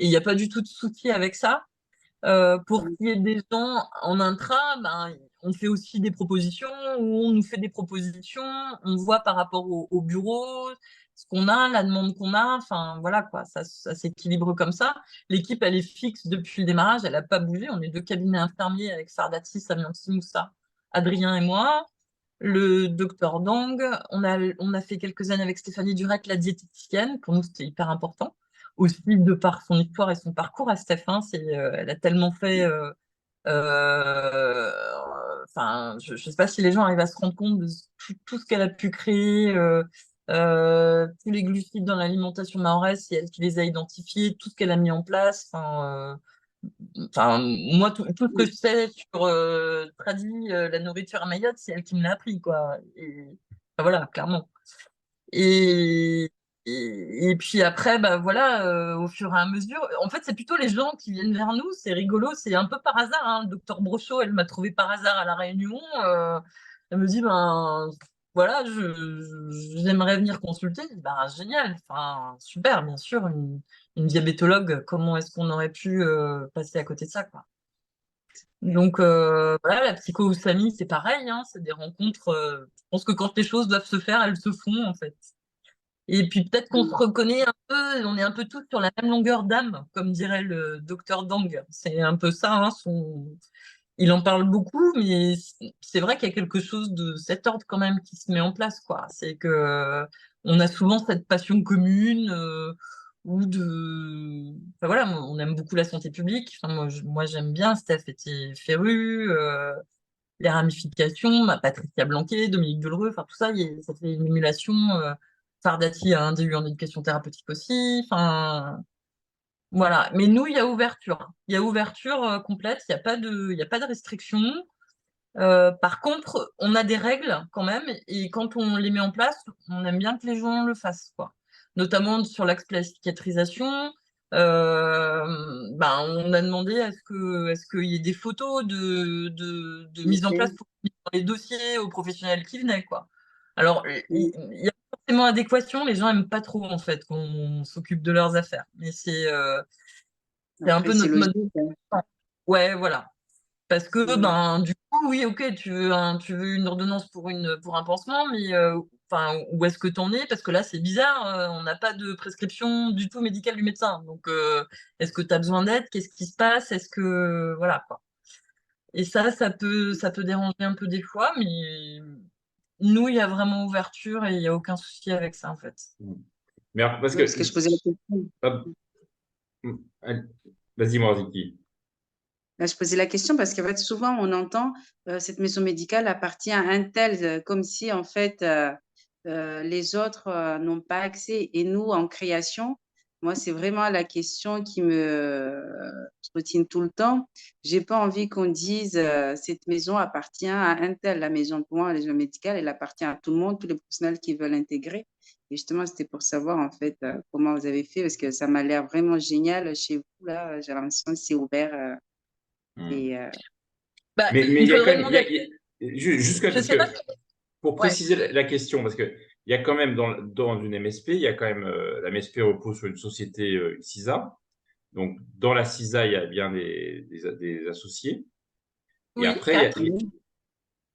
il y a pas du tout de souci avec ça. Pour Mhm. qu'il y ait des gens en intra, ben, on fait aussi des propositions ou on nous fait des propositions, on voit par rapport au bureau, ce qu'on a, la demande qu'on a, enfin voilà quoi, ça s'équilibre comme ça. L'équipe, elle est fixe depuis le démarrage, elle a pas bougé. On est 2 cabinets infirmiers avec Sardati, Samianti Moussa, Adrien et moi. Le docteur Dang, on a fait quelques années avec Stéphanie Durette, la diététicienne. Pour nous, c'était hyper important. Aussi, de par son histoire et son parcours à Steph, hein, elle a tellement fait. Euh, Enfin, je ne sais pas si les gens arrivent à se rendre compte de tout ce qu'elle a pu créer, tous les glucides dans l'alimentation mahoraise, c'est elle qui les a identifiés, tout ce qu'elle a mis en place. Enfin, moi, tout ce que je sais sur la nourriture à Mayotte, c'est elle qui me l'a appris, quoi. Enfin, voilà, clairement. Et, et puis après, bah voilà, au fur et à mesure, en fait, c'est plutôt les gens qui viennent vers nous, c'est rigolo, c'est un peu par hasard, hein. Le docteur Brochot, elle m'a trouvé par hasard à La Réunion. Elle me dit, ben voilà, j'aimerais venir consulter. Je dis, ben, génial, enfin, super, bien sûr, une diabétologue, comment est-ce qu'on aurait pu passer à côté de ça, quoi. Donc voilà, la psycho Samy, c'est pareil, hein, c'est des rencontres. Je pense que quand les choses doivent se faire, elles se font, en fait. Et puis peut-être qu'on se reconnaît un peu, on est un peu tous sur la même longueur d'âme, comme dirait le docteur Dang. C'est un peu ça, hein, il en parle beaucoup, mais c'est vrai qu'il y a quelque chose de cet ordre quand même qui se met en place, quoi. C'est que on a souvent cette passion commune, ou de, enfin voilà, on aime beaucoup la santé publique. Enfin, moi j'aime bien. Steph était féru, les ramifications, Patricia Blanquet, Dominique Delereux, enfin tout ça, ça fait une émulation. Sardati a un DU en éducation thérapeutique aussi. Enfin, voilà. Mais nous, il y a ouverture. Il y a ouverture complète. Il y a pas de restriction. Par contre, on a des règles quand même, et quand on les met en place, on aime bien que les gens le fassent, quoi. Notamment sur l'axe de la cicatrisation. Ben, on a demandé est-ce qu'il y ait des photos de mise en place Ok. pour les dossiers aux professionnels qui venaient, quoi. Alors, Mhm. il y a forcément adéquation, les gens aiment pas trop en fait qu'on s'occupe de leurs affaires, mais c'est un Après, peu c'est notre mode. logique, hein. Ouais, voilà. Parce que, Mhm. ben, du coup, oui, ok, tu veux une ordonnance pour un pansement, mais enfin, où est-ce que t'en es? Parce que là, c'est bizarre, on n'a pas de prescription du tout médicale du médecin. Donc, est-ce que tu as besoin d'aide? Qu'est-ce qui se passe? Est-ce que, voilà, quoi. Et ça peut déranger un peu des fois, mais nous, il y a vraiment ouverture et il n'y a aucun souci avec ça, en fait. Mais alors, parce Oui, que. parce que je posais la question. Hop, allez, vas-y, Morziki. Là, je posais la question parce qu'en fait, souvent, on entend cette maison médicale appartient à un tel, comme si, en fait, les autres n'ont pas accès. Et nous, en création, moi, c'est vraiment la question qui me trottine tout le temps. J'ai pas envie qu'on dise cette maison appartient à un tel. La maison, pour moi, la maison médicale, elle appartient à tout le monde, tous les professionnels qui veulent intégrer. Et justement, c'était pour savoir, en fait, comment vous avez fait parce que ça m'a l'air vraiment génial chez vous, là. J'ai l'impression que c'est ouvert. Hmm. Et Bah, Mais il il y a quand faudrait même. demander. Parce Je sais pas que, si. pour Ouais. préciser la question, parce qu'il y a quand même dans une MSP, il y a quand même. La MSP repose sur une société, une CISA. Donc, dans la CISA, il y a bien des associés. Et Oui, après, 4.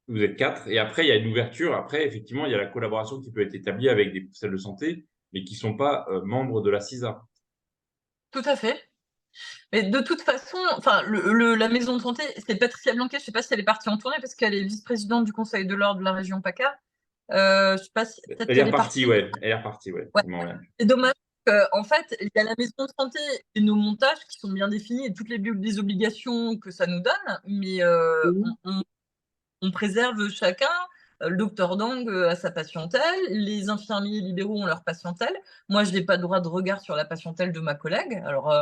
vous êtes quatre. Et après, il y a une ouverture. Après, effectivement, il y a la collaboration qui peut être établie avec des professionnels de santé, mais qui ne sont pas membres de la CISA. tout à fait. Mais de toute façon, enfin, la maison de santé, c'est Patricia Blanquet, je sais pas si elle est partie en tournée parce qu'elle est vice-présidente du Conseil de l'Ordre de la région PACA. Je sais pas si peut-être Elle est qu'elle est repartie, partie. ouais. Elle est repartie, ouais. Ouais. Il m'en revient. C'est dommage en fait, il y a la maison de santé et nos montages qui sont bien définis et toutes les obligations que ça nous donne, mais Oui. on préserve chacun. Le docteur Dang a sa patientèle, les infirmiers libéraux ont leur patientèle. Moi, je n'ai pas de droit de regard sur la patientèle de ma collègue. Alors,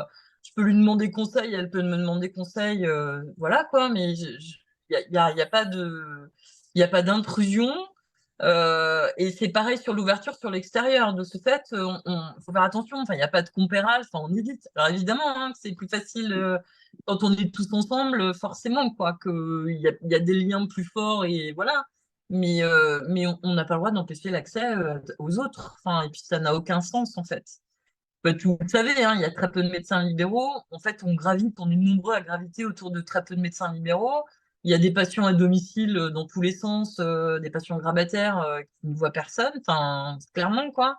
je peux lui demander conseil, elle peut me demander conseil, voilà quoi, mais y a pas de, y a pas d'intrusion. Et c'est pareil sur l'ouverture sur l'extérieur. De ce fait, faut faire attention. Enfin, il n'y a pas de compérage. Enfin, on évite. Alors évidemment, hein, que c'est plus facile quand on est tous ensemble, forcément, quoi, qu'il y a des liens plus forts et voilà. Mais on n'a pas le droit d'empêcher l'accès aux autres. Enfin, et puis ça n'a aucun sens en fait. Bah, vous le savez, hein, il y a très peu de médecins libéraux. En fait, on est nombreux à graviter autour de très peu de médecins libéraux. Il y a des patients à domicile dans tous les sens, des patients grabataires qui ne voient personne. Enfin, clairement, quoi.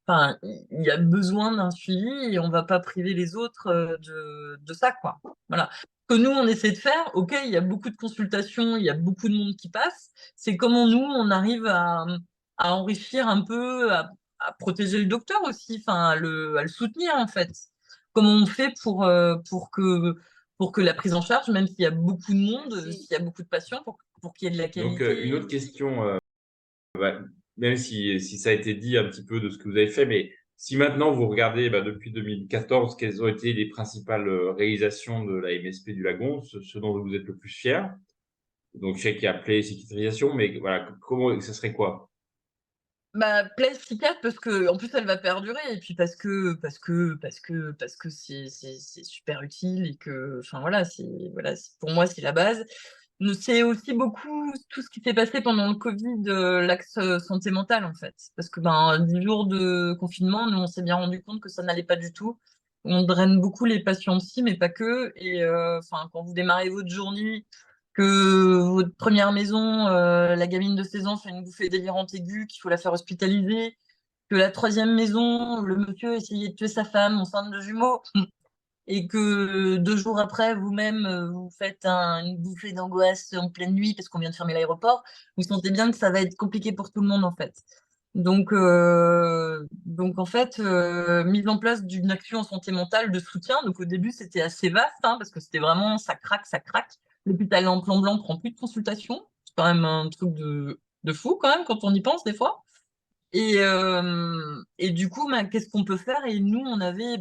Enfin, il y a besoin d'un suivi et on va pas priver les autres de ça, quoi. Voilà. Ce que nous, on essaie de faire, ok, il y a beaucoup de consultations, il y a beaucoup de monde qui passe. C'est comment nous, on arrive à enrichir un peu, à protéger le docteur aussi, enfin, à le soutenir, en fait. Comment on fait pour que la prise en charge, même s'il y a beaucoup de monde, Merci. s'il y a beaucoup de patients, pour qu'il y ait de la Donc, une qualité. autre question, bah, même si ça a été dit un petit peu de ce que vous avez fait, mais si maintenant vous regardez depuis 2014, quelles ont été les principales réalisations de la MSP du Lagon, ce dont vous êtes le plus fier? Donc, je sais qu'il y a Play cicatrisation, mais voilà, comment, ça serait quoi? Bah, Place Psychiatre parce que en plus elle va perdurer et puis parce que c'est super utile et que enfin voilà, pour moi c'est la base. Nous, c'est aussi beaucoup tout ce qui s'est passé pendant le Covid, l'axe santé mentale en fait. Parce que 10 jours de confinement, nous on s'est bien rendu compte que ça n'allait pas du tout. On draine beaucoup les patients psy, mais pas que. Et enfin, quand vous démarrez votre journée, que votre première maison, la gamine de 16 ans fait une bouffée délirante aiguë, qu'il faut la faire hospitaliser, que la troisième maison, le monsieur essayait de tuer sa femme enceinte de jumeaux, et que 2 jours après, vous-même, vous faites une bouffée d'angoisse en pleine nuit parce qu'on vient de fermer l'aéroport, vous sentez bien que ça va être compliqué pour tout le monde en fait. Donc en fait, mise en place d'une action en santé mentale de soutien. Donc au début, c'était assez vaste hein, parce que c'était vraiment ça craque, ça craque. L'hôpital en plan blanc prend plus de consultations. C'est quand même un truc de fou quand même quand on y pense des fois. Et du coup, qu'est-ce qu'on peut faire? Et nous, on avait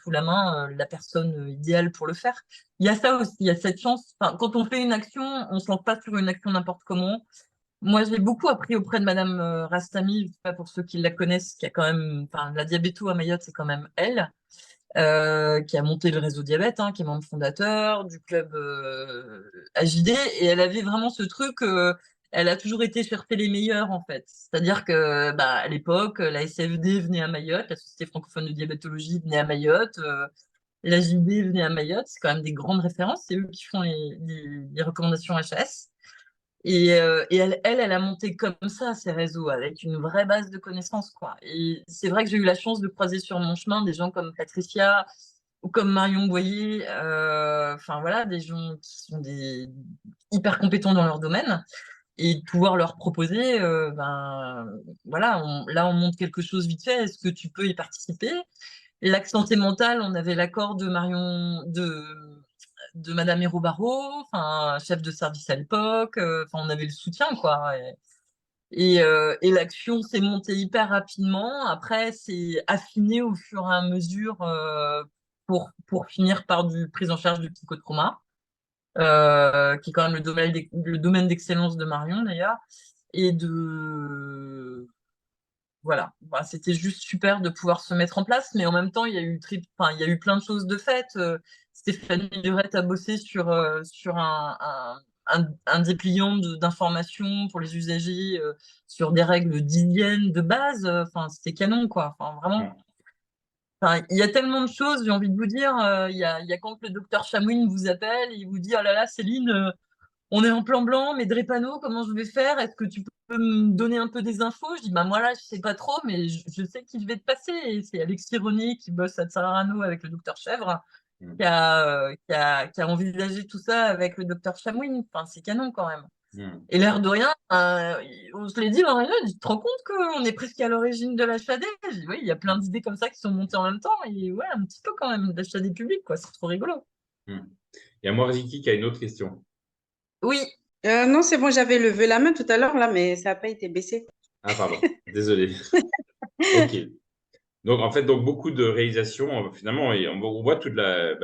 sous la main la personne idéale pour le faire. Il y a ça aussi, il y a cette chance. Enfin, quand on fait une action, on se lance pas sur une action n'importe comment. Moi, j'ai beaucoup appris auprès de Madame Rastami, je sais pas pour ceux qui la connaissent, qui a quand même, enfin, la diabéto à Mayotte, c'est quand même elle, qui a monté le réseau diabète, hein, qui est membre fondateur du club AJD, et elle avait vraiment ce truc, elle a toujours été chercher les meilleurs en fait. C'est-à-dire que, à l'époque, la SFD venait à Mayotte, la Société francophone de diabétologie venait à Mayotte, l'AJD venait à Mayotte, c'est quand même des grandes références, c'est eux qui font les recommandations HS. Et elle a monté comme ça ses réseaux avec une vraie base de connaissances, quoi. Et c'est vrai que j'ai eu la chance de croiser sur mon chemin des gens comme Patricia ou comme Marion Boyer, enfin voilà, des gens qui sont hyper compétents dans leur domaine et de pouvoir leur proposer, voilà, là on monte quelque chose vite fait, est-ce que tu peux y participer? L'axe santé mentale, on avait l'accord de Madame Hérault Barrot, enfin chef de service à l'époque, enfin on avait le soutien quoi. Et l'action s'est montée hyper rapidement. Après, c'est affiné au fur et à mesure pour finir par du prise en charge du psychotrauma, qui est quand même le domaine d'excellence de Marion d'ailleurs. Et voilà, c'était juste super de pouvoir se mettre en place, mais en même temps, enfin, il y a eu plein de choses de faites. Stéphanie Durette a bossé sur un dépliant d'informations pour les usagers, sur des règles d'hygiène de base. Enfin, c'était canon, quoi. Enfin, vraiment. Ouais. Enfin, il y a tellement de choses, j'ai envie de vous dire. Il y a quand le docteur Chamoun vous appelle, il vous dit, oh là là, Céline, on est en plan blanc, mais drépano, comment je vais faire? Est-ce que tu peux me donner un peu des infos? Je dis, bah moi là, je sais pas trop, mais je sais qui je vais te passer. Et c'est Alexis René qui bosse à Tsarano avec le docteur Chèvre, Mm. qui a envisagé tout ça avec le docteur Chamouine. Enfin, c'est canon quand même. Mm. Et l'air de rien, on se l'est dit dans la réunion, tu te rends compte qu'on est presque à l'origine de l'HAD? J'ai dit, oui, il y a plein d'idées comme ça qui sont montées en même temps. Et ouais, un petit peu quand même, l'HAD public, quoi. C'est trop rigolo. Mm. Il y a Morziki qui a une autre question. Oui, Non, c'est bon, j'avais levé la main tout à l'heure, là, mais ça n'a pas été baissé. Ah, pardon, désolé. Ok. Donc, en fait, donc, beaucoup de réalisations, finalement, et on voit toute la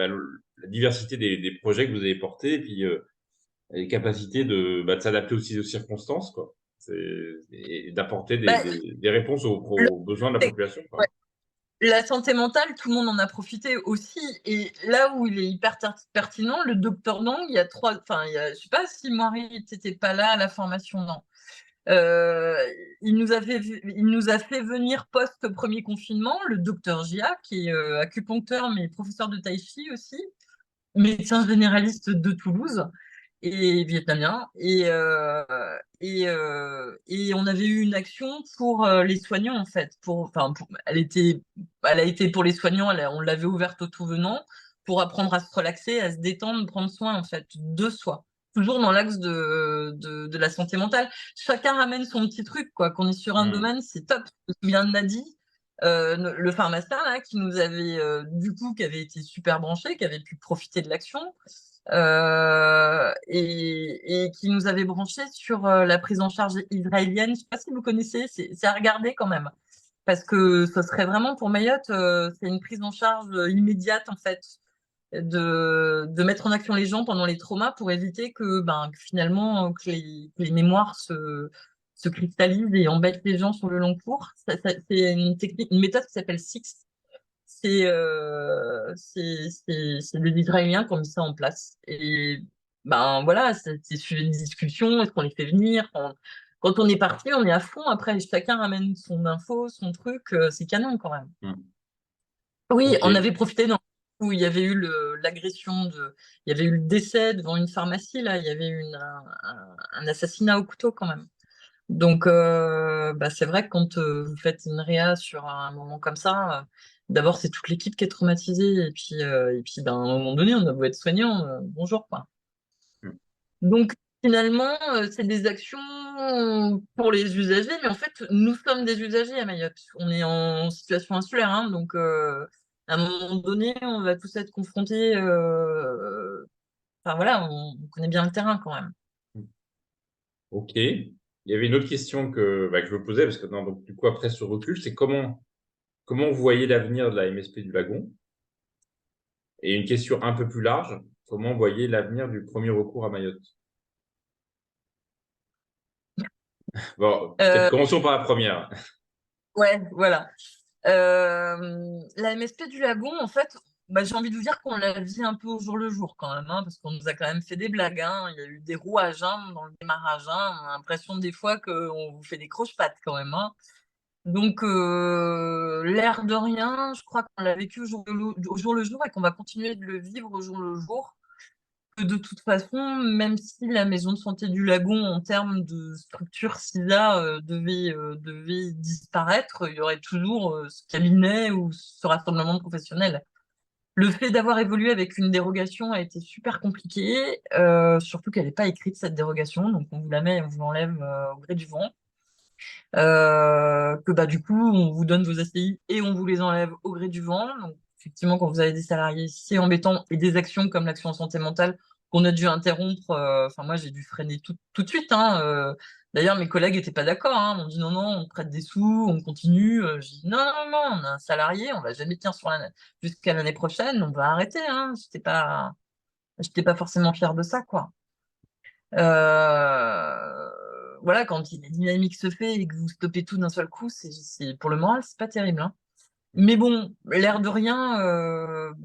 diversité des projets que vous avez portés, et puis les capacités de s'adapter aussi aux circonstances, quoi. Et d'apporter bah, des réponses le- aux besoins de la population, ouais. quoi. La santé mentale, tout le monde en a profité aussi. Et là où il est hyper pertinent, le docteur Dang, je sais pas si Marie n'était pas là à la formation, non. Euh, il nous a fait venir post-premier confinement le docteur Jia, qui est acupuncteur mais professeur de tai chi aussi, médecin généraliste de Toulouse et vietnamien. Et on avait eu une action pour les soignants, en fait. Elle a été pour les soignants, on l'avait ouverte aux tout venants pour apprendre à se relaxer, à se détendre, prendre soin, en fait, de soi. Toujours dans l'axe de la santé mentale. Chacun ramène son petit truc, quoi. Qu'on est sur un Mm. domaine, c'est top. Je me souviens de Nadi, le pharmacien, là, qui nous avait, du coup, qui avait été super branché, qui avait pu profiter de l'action, et qui nous avait branché sur la prise en charge israélienne. Je sais pas si vous connaissez, c'est à regarder quand même. Parce que ce serait vraiment pour Mayotte, c'est une prise en charge immédiate, en fait, de mettre en action les gens pendant les traumas pour éviter que finalement, que les mémoires se cristallisent et embêtent les gens sur le long cours. C'est une technique, une méthode qui s'appelle SIX. C'est les Israéliens qui ont mis ça en place. Et ben voilà, c'est suivi de discussions, est-ce qu'on les fait venir? Quand on est parti, on est à fond. Après, chacun ramène son info, son truc, c'est canon quand même. Mm. Oui, Ok. on avait profité où il y avait eu il y avait eu le décès devant une pharmacie, là, il y avait eu un assassinat au couteau quand même. Donc, c'est vrai que quand vous faites une réa sur un moment comme ça, d'abord c'est toute l'équipe qui est traumatisée, et puis à un moment donné, on a beau être soignant, bonjour quoi. Mm. Donc finalement, c'est des actions pour les usagers, mais en fait, nous sommes des usagers à Mayotte. On est en situation insulaire, hein, donc à un moment donné, on va tous être confrontés. Enfin voilà, on connaît bien le terrain quand même. Ok. Il y avait une autre question que je me posais, parce que non, donc, du coup, après ce recul, c'est comment vous voyez l'avenir de la MSP du Lagon? Et une question un peu plus large, comment vous voyez l'avenir du premier recours à Mayotte? Bon, peut-être Euh, commençons par la première. ouais, voilà. La MSP du Lagon, en fait, j'ai envie de vous dire qu'on la vit un peu au jour le jour quand même, hein, parce qu'on nous a quand même fait des blagues, hein. Il y a eu des rouages, hein, dans le démarrage, hein. On a l'impression des fois qu'on vous fait des croche-pattes quand même, hein. Donc, l'air de rien, je crois qu'on l'a vécu au jour le jour et qu'on va continuer de le vivre au jour le jour. Que de toute façon, même si la maison de santé du Lagon, en termes de structure SIDA, devait disparaître, il y aurait toujours ce cabinet ou ce rassemblement de professionnels. Le fait d'avoir évolué avec une dérogation a été super compliqué, surtout qu'elle n'est pas écrite, cette dérogation, donc on vous la met et on vous l'enlève au gré du vent. Du coup, on vous donne vos ACI et on vous les enlève au gré du vent. Donc, effectivement, quand vous avez des salariés, c'est embêtant, et des actions comme l'action en santé mentale qu'on a dû interrompre. Enfin, moi, j'ai dû freiner tout de suite, hein. D'ailleurs, mes collègues n'étaient pas d'accord, hein. Ils m'ont dit non, non, on prête des sous, on continue. J'ai dit non, non, non, on a un salarié, on va jamais tenir jusqu'à l'année prochaine, on va arrêter, hein. J'étais pas forcément fière de ça, quoi. Voilà, quand la dynamique se fait et que vous stoppez tout d'un seul coup, pour le moral, c'est pas terrible, hein. Mais bon, l'air de rien,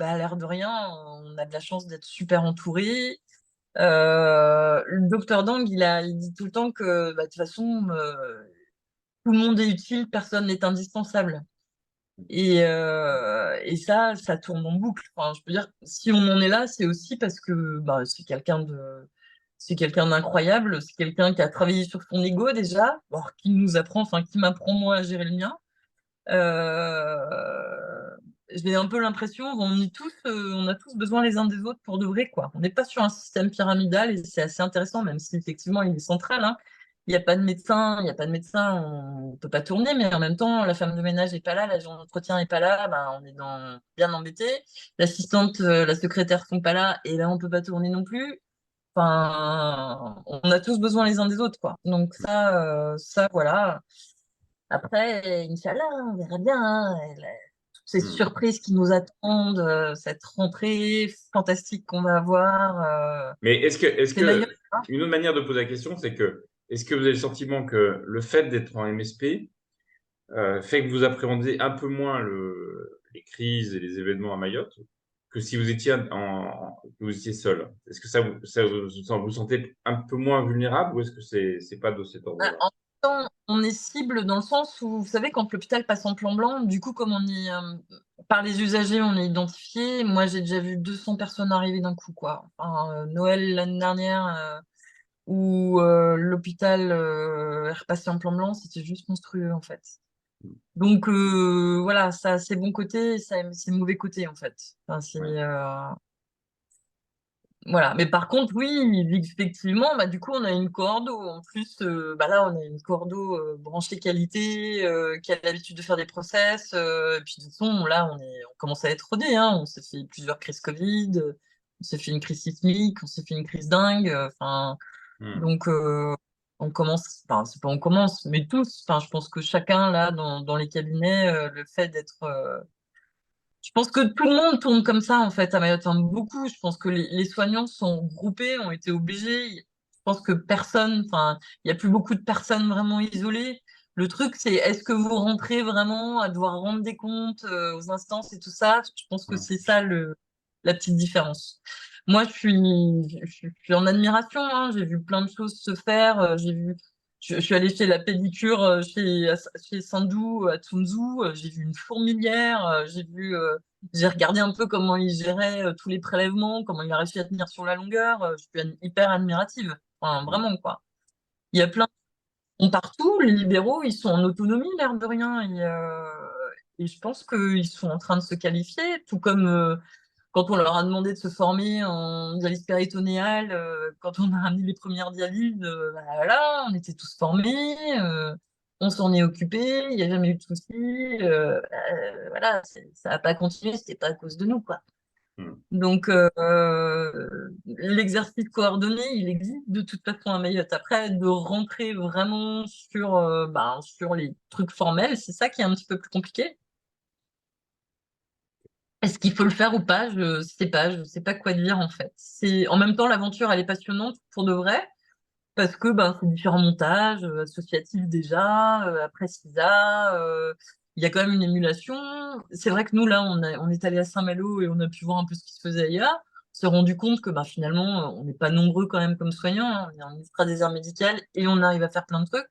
on a de la chance d'être super entouré. Le docteur Dang, il dit tout le temps que de toute façon, tout le monde est utile, personne n'est indispensable. Et ça tourne en boucle. Enfin, je peux dire, si on en est là, c'est aussi parce que c'est quelqu'un d'incroyable, c'est quelqu'un qui a travaillé sur son ego déjà, alors qui nous apprend, enfin qui m'apprend moi à gérer le mien. J'ai un peu l'impression on a tous besoin les uns des autres pour de vrai, quoi. On n'est pas sur un système pyramidal et c'est assez intéressant, même si effectivement il est central, hein. Il n'y a pas de médecin, il n'y a pas de médecin, on peut pas tourner, mais en même temps, la femme de ménage n'est pas là, l'agent d'entretien n'est pas là, ben, on est bien embêté. L'assistante, la secrétaire sont pas là, et là, on peut pas tourner non plus. Enfin, on a tous besoin les uns des autres, quoi. Donc ça, voilà. Après, Inch'Allah, on verra bien, hein, toutes ces Hmm. surprises qui nous attendent, cette rentrée fantastique qu'on va avoir. Mais C'est Mayotte, hein. une autre manière de poser la question, c'est que est-ce que vous avez le sentiment que le fait d'être en MSP fait que vous appréhendez un peu moins les crises et les événements à Mayotte que si vous étiez que vous étiez seul? Est-ce que vous sentez un peu moins vulnérable ou est-ce que c'est pas de cet ordre-là? En même temps, on est cible dans le sens où, vous savez, quand l'hôpital passe en plan blanc, du coup, comme on est, par les usagers, on est identifié. Moi, j'ai déjà vu 200 personnes arriver d'un coup, quoi. Enfin, Noël l'année dernière, où l'hôpital est repassé en plan blanc, c'était juste monstrueux, en fait. Donc, voilà, ça a ses bons côtés et ça a ses mauvais côtés, en fait. Enfin, Ouais. voilà, mais par contre, oui, effectivement, bah, du coup, on a une cordeau. En plus, bah, là, on a une cordeau branchée qualité, qui a l'habitude de faire des process. Et puis, de toute façon, là, on commence à être rodé, hein. On s'est fait plusieurs crises Covid, on s'est fait une crise sismique, on s'est fait une crise dingue. Enfin, Hmm. donc, on commence, enfin, c'est pas on commence, mais tous. Enfin, je pense que chacun, là, dans les cabinets, le fait d'être je pense que tout le monde tourne comme ça, en fait, à Mayotte. Enfin, beaucoup. Je pense que les soignants sont groupés, ont été obligés. Je pense que personne, enfin, il n'y a plus beaucoup de personnes vraiment isolées. Le truc, c'est est-ce que vous rentrez vraiment à devoir rendre des comptes aux instances et tout ça? Je pense que Hmm. c'est ça la petite différence. Moi, je suis en admiration, hein. J'ai vu plein de choses se faire. Je suis allée chez la pédicure chez Sandou à Tsunzu. J'ai vu une fourmilière. J'ai regardé un peu comment il gérait tous les prélèvements, comment il a réussi à tenir sur la longueur. Je suis hyper admirative. Enfin, Hmm. vraiment, quoi. Il y a plein partout, les libéraux, ils sont en autonomie, l'air de rien. Et je pense qu'ils sont en train de se qualifier, tout comme quand on leur a demandé de se former en dialyse péritonéale, quand on a ramené les premières dialyses, bah voilà, on était tous formés, on s'en est occupé, il n'y a jamais eu de soucis. Voilà, ça n'a pas continué, c'était pas à cause de nous, quoi. Hmm. Donc, l'exercice coordonné, il existe de toute façon à Mayotte. Après, de rentrer vraiment sur les trucs formels, c'est ça qui est un petit peu plus compliqué. Est-ce qu'il faut le faire ou pas? Je sais pas quoi dire en fait. En même temps, l'aventure, elle est passionnante pour de vrai, parce que ben, c'est différents montages, associatifs déjà, après CISA, il y a quand même une émulation. C'est vrai que nous, là, on est allé à Saint-Malo et on a pu voir un peu ce qui se faisait ailleurs. On s'est rendu compte que ben, finalement, on n'est pas nombreux quand même comme soignants, hein. On est en extra désert médical et on arrive à faire plein de trucs.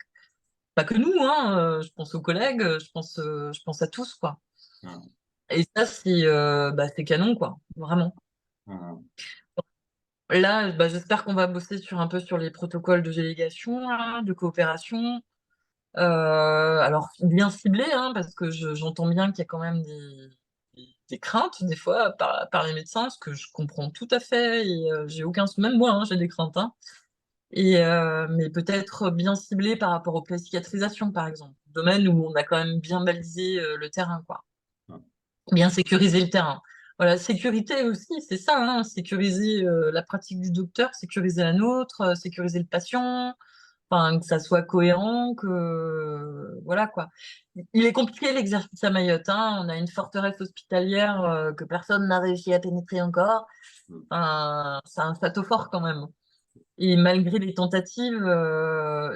Pas que nous, hein, je pense aux collègues, je pense à tous, quoi. Hmm. Et ça, c'est canon, quoi, vraiment. Hmm. Là, bah, j'espère qu'on va bosser un peu sur les protocoles de délégation, là, de coopération. Alors, bien ciblé, hein, parce que j'entends bien qu'il y a quand même des craintes, des fois, par les médecins, ce que je comprends tout à fait. Et j'ai aucun, même moi, hein, j'ai des craintes, hein. Mais peut-être bien ciblé par rapport aux psychiatrisations, par exemple. Domaine où on a quand même bien balisé le terrain, quoi. Hmm. Bien sécuriser le terrain. Voilà, sécurité aussi, c'est ça, hein, sécuriser la pratique du docteur, sécuriser la nôtre, sécuriser le patient, enfin, que ça soit cohérent, voilà quoi. Il est compliqué l'exercice à Mayotte, hein. On a une forteresse hospitalière que personne n'a réussi à pénétrer encore. Hmm. Enfin, c'est un château fort quand même. Et malgré les tentatives,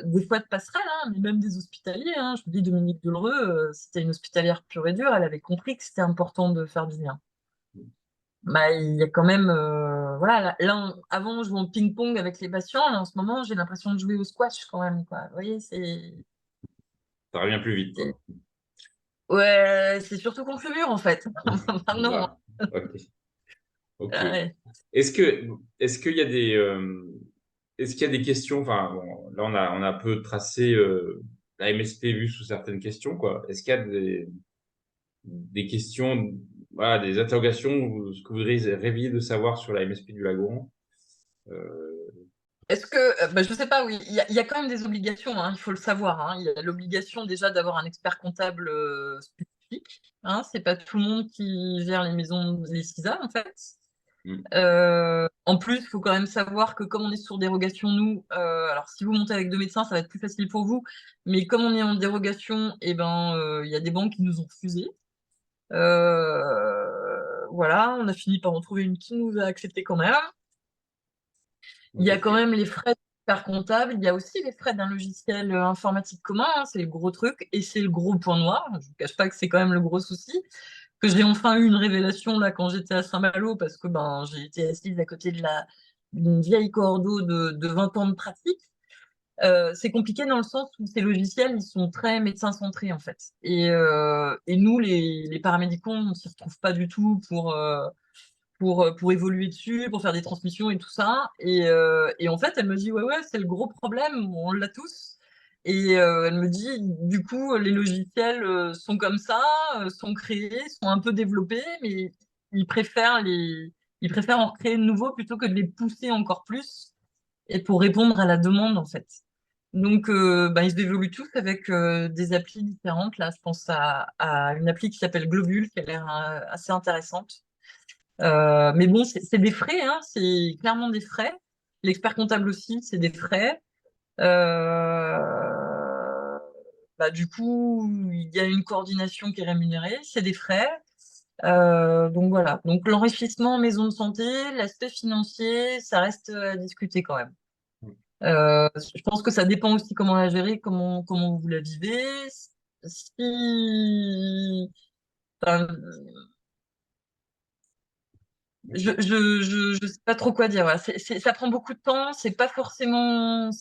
des fois de passerelle, hein, mais même des hospitaliers, hein, je vous dis, Dominique Delereux, c'était une hospitalière pure et dure, elle avait compris que c'était important de faire du lien. Bah, il y a quand même, voilà, avant, on jouait au ping-pong avec les patients, là, en ce moment, j'ai l'impression de jouer au squash quand même, quoi. Vous voyez, Ça revient plus vite, c'est- quoi. ouais, c'est surtout contre le mur, en fait. Maintenant, Voilà. Ok. Ok. ouais. Est-ce qu'il y a des, est-ce qu'il y a des questions, enfin, bon, là, on a un peu tracé la MSP vue sous certaines questions, quoi. Est-ce qu'il y a des questions, voilà, des interrogations, ce que vous rêviez de savoir sur la MSP du Lagon? Est-ce que, bah, je sais pas, oui, il y a quand même des obligations, hein, il faut le savoir, hein. Il y a l'obligation déjà d'avoir un expert comptable spécifique, hein. C'est pas tout le monde qui gère les maisons, les CISA, en fait. Mm. En plus, il faut quand même savoir que comme on est sur dérogation, nous, alors si vous montez avec 2 médecins, ça va être plus facile pour vous, mais comme on est en dérogation, et ben, il y a des banques qui nous ont refusé. Voilà, on a fini par en trouver une qui nous a accepté quand même. Il y a quand même les frais d'expert comptable, il y a aussi les frais d'un logiciel informatique commun, hein, c'est le gros truc, et c'est le gros point noir. Je ne vous cache pas que c'est quand même le gros souci. Que j'ai enfin eu une révélation là quand j'étais à Saint-Malo, parce que ben, j'ai été assise à côté d'une vieille cordeau de 20 ans de pratique. C'est compliqué dans le sens où ces logiciels, ils sont très médecins centrés en fait. Et nous, les paramédicaux, on ne s'y retrouve pas du tout pour évoluer dessus, pour faire des transmissions et tout ça. Et en fait, elle me dit, ouais, ouais, c'est le gros problème, on l'a tous. Et elle me dit, du coup, les logiciels sont comme ça, sont créés, sont un peu développés, mais ils préfèrent ils préfèrent en créer de nouveaux plutôt que de les pousser encore plus et pour répondre à la demande, en fait. Donc, bah, ils se développent tous avec des applis différentes. Là, je pense à une appli qui s'appelle Globule, qui a l'air assez intéressante. Mais bon, c'est des frais, hein, c'est clairement des frais. L'expert comptable aussi, c'est des frais. Bah, du coup, il y a une coordination qui est rémunérée, c'est des frais. Donc voilà. Donc l'enrichissement en maison de santé, l'aspect financier, ça reste à discuter quand même. Je pense que ça dépend aussi comment la gérer, comment vous la vivez. Si, enfin, je sais pas trop quoi dire. Voilà. Ça prend beaucoup de temps. C'est pas forcément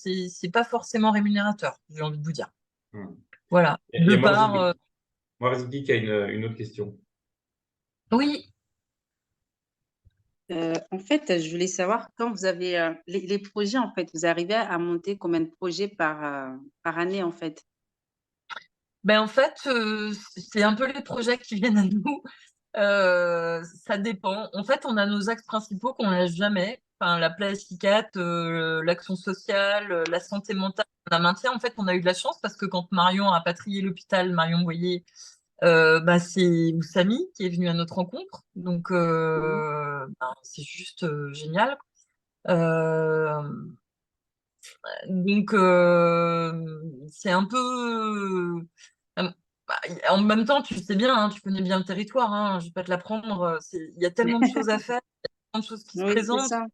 rémunérateur. J'ai envie de vous dire. Mm. Voilà. Il y De a part. Marie qui a une autre question. Oui. En fait, je voulais savoir quand vous avez les projets, en fait, vous arrivez à monter combien de projets par année, en fait? Ben en fait, c'est un peu les projets qui viennent à nous. Ça dépend. En fait, on a nos axes principaux qu'on lâche jamais. Enfin, la PLASICAT, l'action sociale, la santé mentale, on la maintient. En fait, on a eu de la chance parce que quand Marion a patrié l'hôpital, Marion Boyer, bah, c'est Oussami qui est venu à notre rencontre. Donc, Mhm. ben, c'est juste génial. Euh, donc, c'est un peu. Bah, en même temps, tu sais bien, hein, tu connais bien le territoire, hein, je vais pas te l'apprendre. Il y a tellement de choses à faire, tellement de choses qui se Oui, c'est présentent. ça.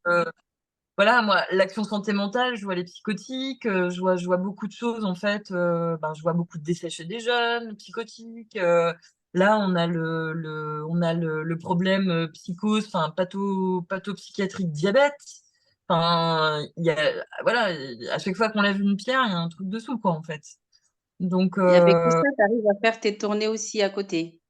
Voilà, moi, l'action santé mentale, je vois les psychotiques, je vois beaucoup de choses en fait. Ben, je vois beaucoup de décès chez des jeunes, psychotiques. Là, on a le problème psychose, enfin pathopsychiatrique diabète. Enfin, voilà, à chaque fois qu'on lève une pierre, il y a un truc dessous, quoi, en fait. Donc, Et avec tout ça, tu arrives à faire tes tournées aussi à côté?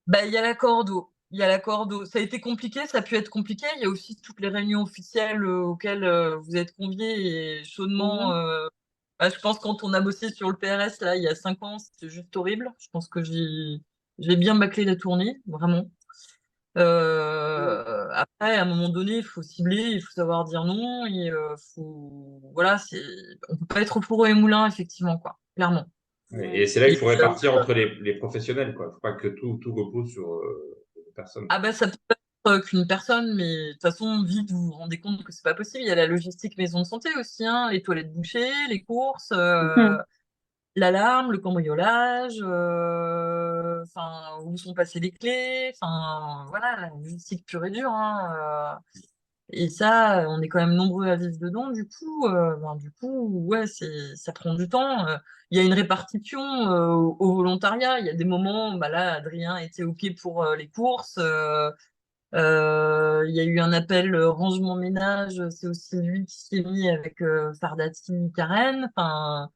bah, il y a la cordeau. Il y a la cordeau. Ça a été compliqué, ça a pu être compliqué. Il y a aussi toutes les réunions officielles auxquelles vous êtes conviés et chaudement. Mhm. Bah, je pense quand on a bossé sur le PRS là il y a 5 ans, c'était juste horrible. Je pense que j'ai bien bâclé la tournée, vraiment. Après, à un moment donné, il faut cibler, il faut savoir dire non et voilà, on peut pas être au four et au moulin effectivement quoi, clairement. Et Ouais. c'est là qu'il Et faut répartir entre les professionnels, quoi. Il ne faut pas que tout repose sur une personne. ah bah ça peut être qu'une personne, mais de toute façon, vite, vous vous rendez compte que c'est pas possible. Il y a la logistique maison de santé aussi, hein, les toilettes bouchées, les courses, Mhm. l'alarme, le cambriolage, enfin, où sont passées les clés, enfin, voilà, la logistique pure et dure, hein. Et ça, on est quand même nombreux à vivre dedans, du coup, ouais, ça prend du temps. Il y a une répartition au volontariat. Il y a des moments, bah là, Adrien était OK pour les courses. Il y a eu un appel rangement ménage, c'est aussi lui qui s'est mis avec Fardati, Karen. Enfin,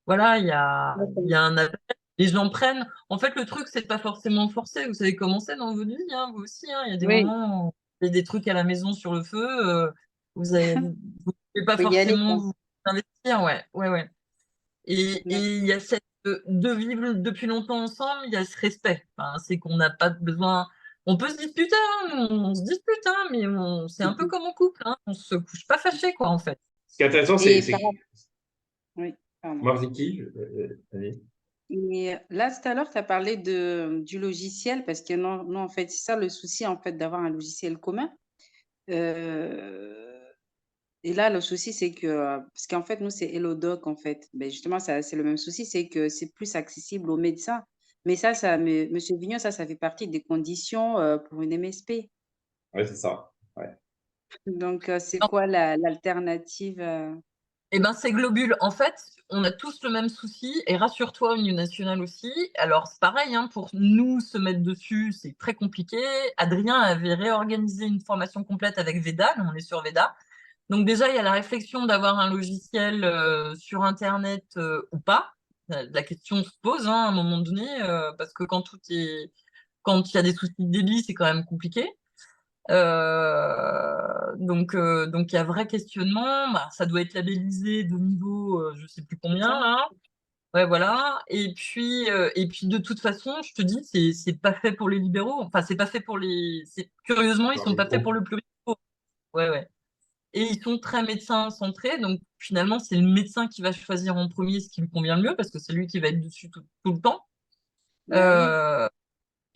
voilà, il y D'accord. a un appel. Les gens prennent. En fait, le truc, c'est pas forcément forcé. Vous savez comment c'est dans votre vie, hein, vous aussi. Hein. Il y a des Oui. moments où il y a des trucs à la maison sur le feu. Vous pouvez pas Faut y aller, forcément quoi. vous investir, ouais, ouais, ouais. Et il y a de vivre depuis longtemps ensemble, il y a ce respect. Enfin, c'est qu'on n'a pas besoin. On peut se disputer, hein, on se dispute, hein, mais c'est un peu comme en couple, hein, on se couche pas fâché, quoi, en fait. Ce qui est intéressant, Et c'est par oui, pardon. moi, Vicky, allez. Et là, tout à l'heure, tu as parlé du logiciel parce que non, non, en fait, c'est ça le souci, en fait, d'avoir un logiciel commun. Euh, et là, le souci, c'est que, parce qu'en fait, nous, c'est HelloDoc, en fait. Ben, justement, ça, c'est le même souci, c'est que c'est plus accessible aux médecins. Mais Monsieur Vignon, ça fait partie des conditions pour une MSP. Ouais, c'est ça. Ouais. Donc, c'est quoi l'alternative Eh ben, c'est globule. En fait, on a tous le même souci. Et rassure-toi, Union nationale aussi. Alors, c'est pareil, hein, pour nous se mettre dessus, c'est très compliqué. Adrien avait réorganisé une formation complète avec Veda. Nous, on est sur Veda. Donc, déjà, il y a la réflexion d'avoir un logiciel sur Internet ou pas. La question se pose, hein, à un moment donné, parce que quand il y a des soucis de débit, c'est quand même compliqué. Donc il y a vrai questionnement. Bah, ça doit être labellisé de niveau, je sais plus c'est combien ça? là. Ouais, voilà. Et puis de toute façon, je te dis, c'est pas fait pour les libéraux. Enfin, c'est pas fait pour les. Curieusement, ils Dans sont les pas faits pour pros. le plus. Ouais, ouais. Et ils sont très médecins centrés. Donc finalement, c'est le médecin qui va choisir en premier ce qui lui convient le mieux parce que c'est lui qui va être dessus tout le temps. Ben oui. Euh,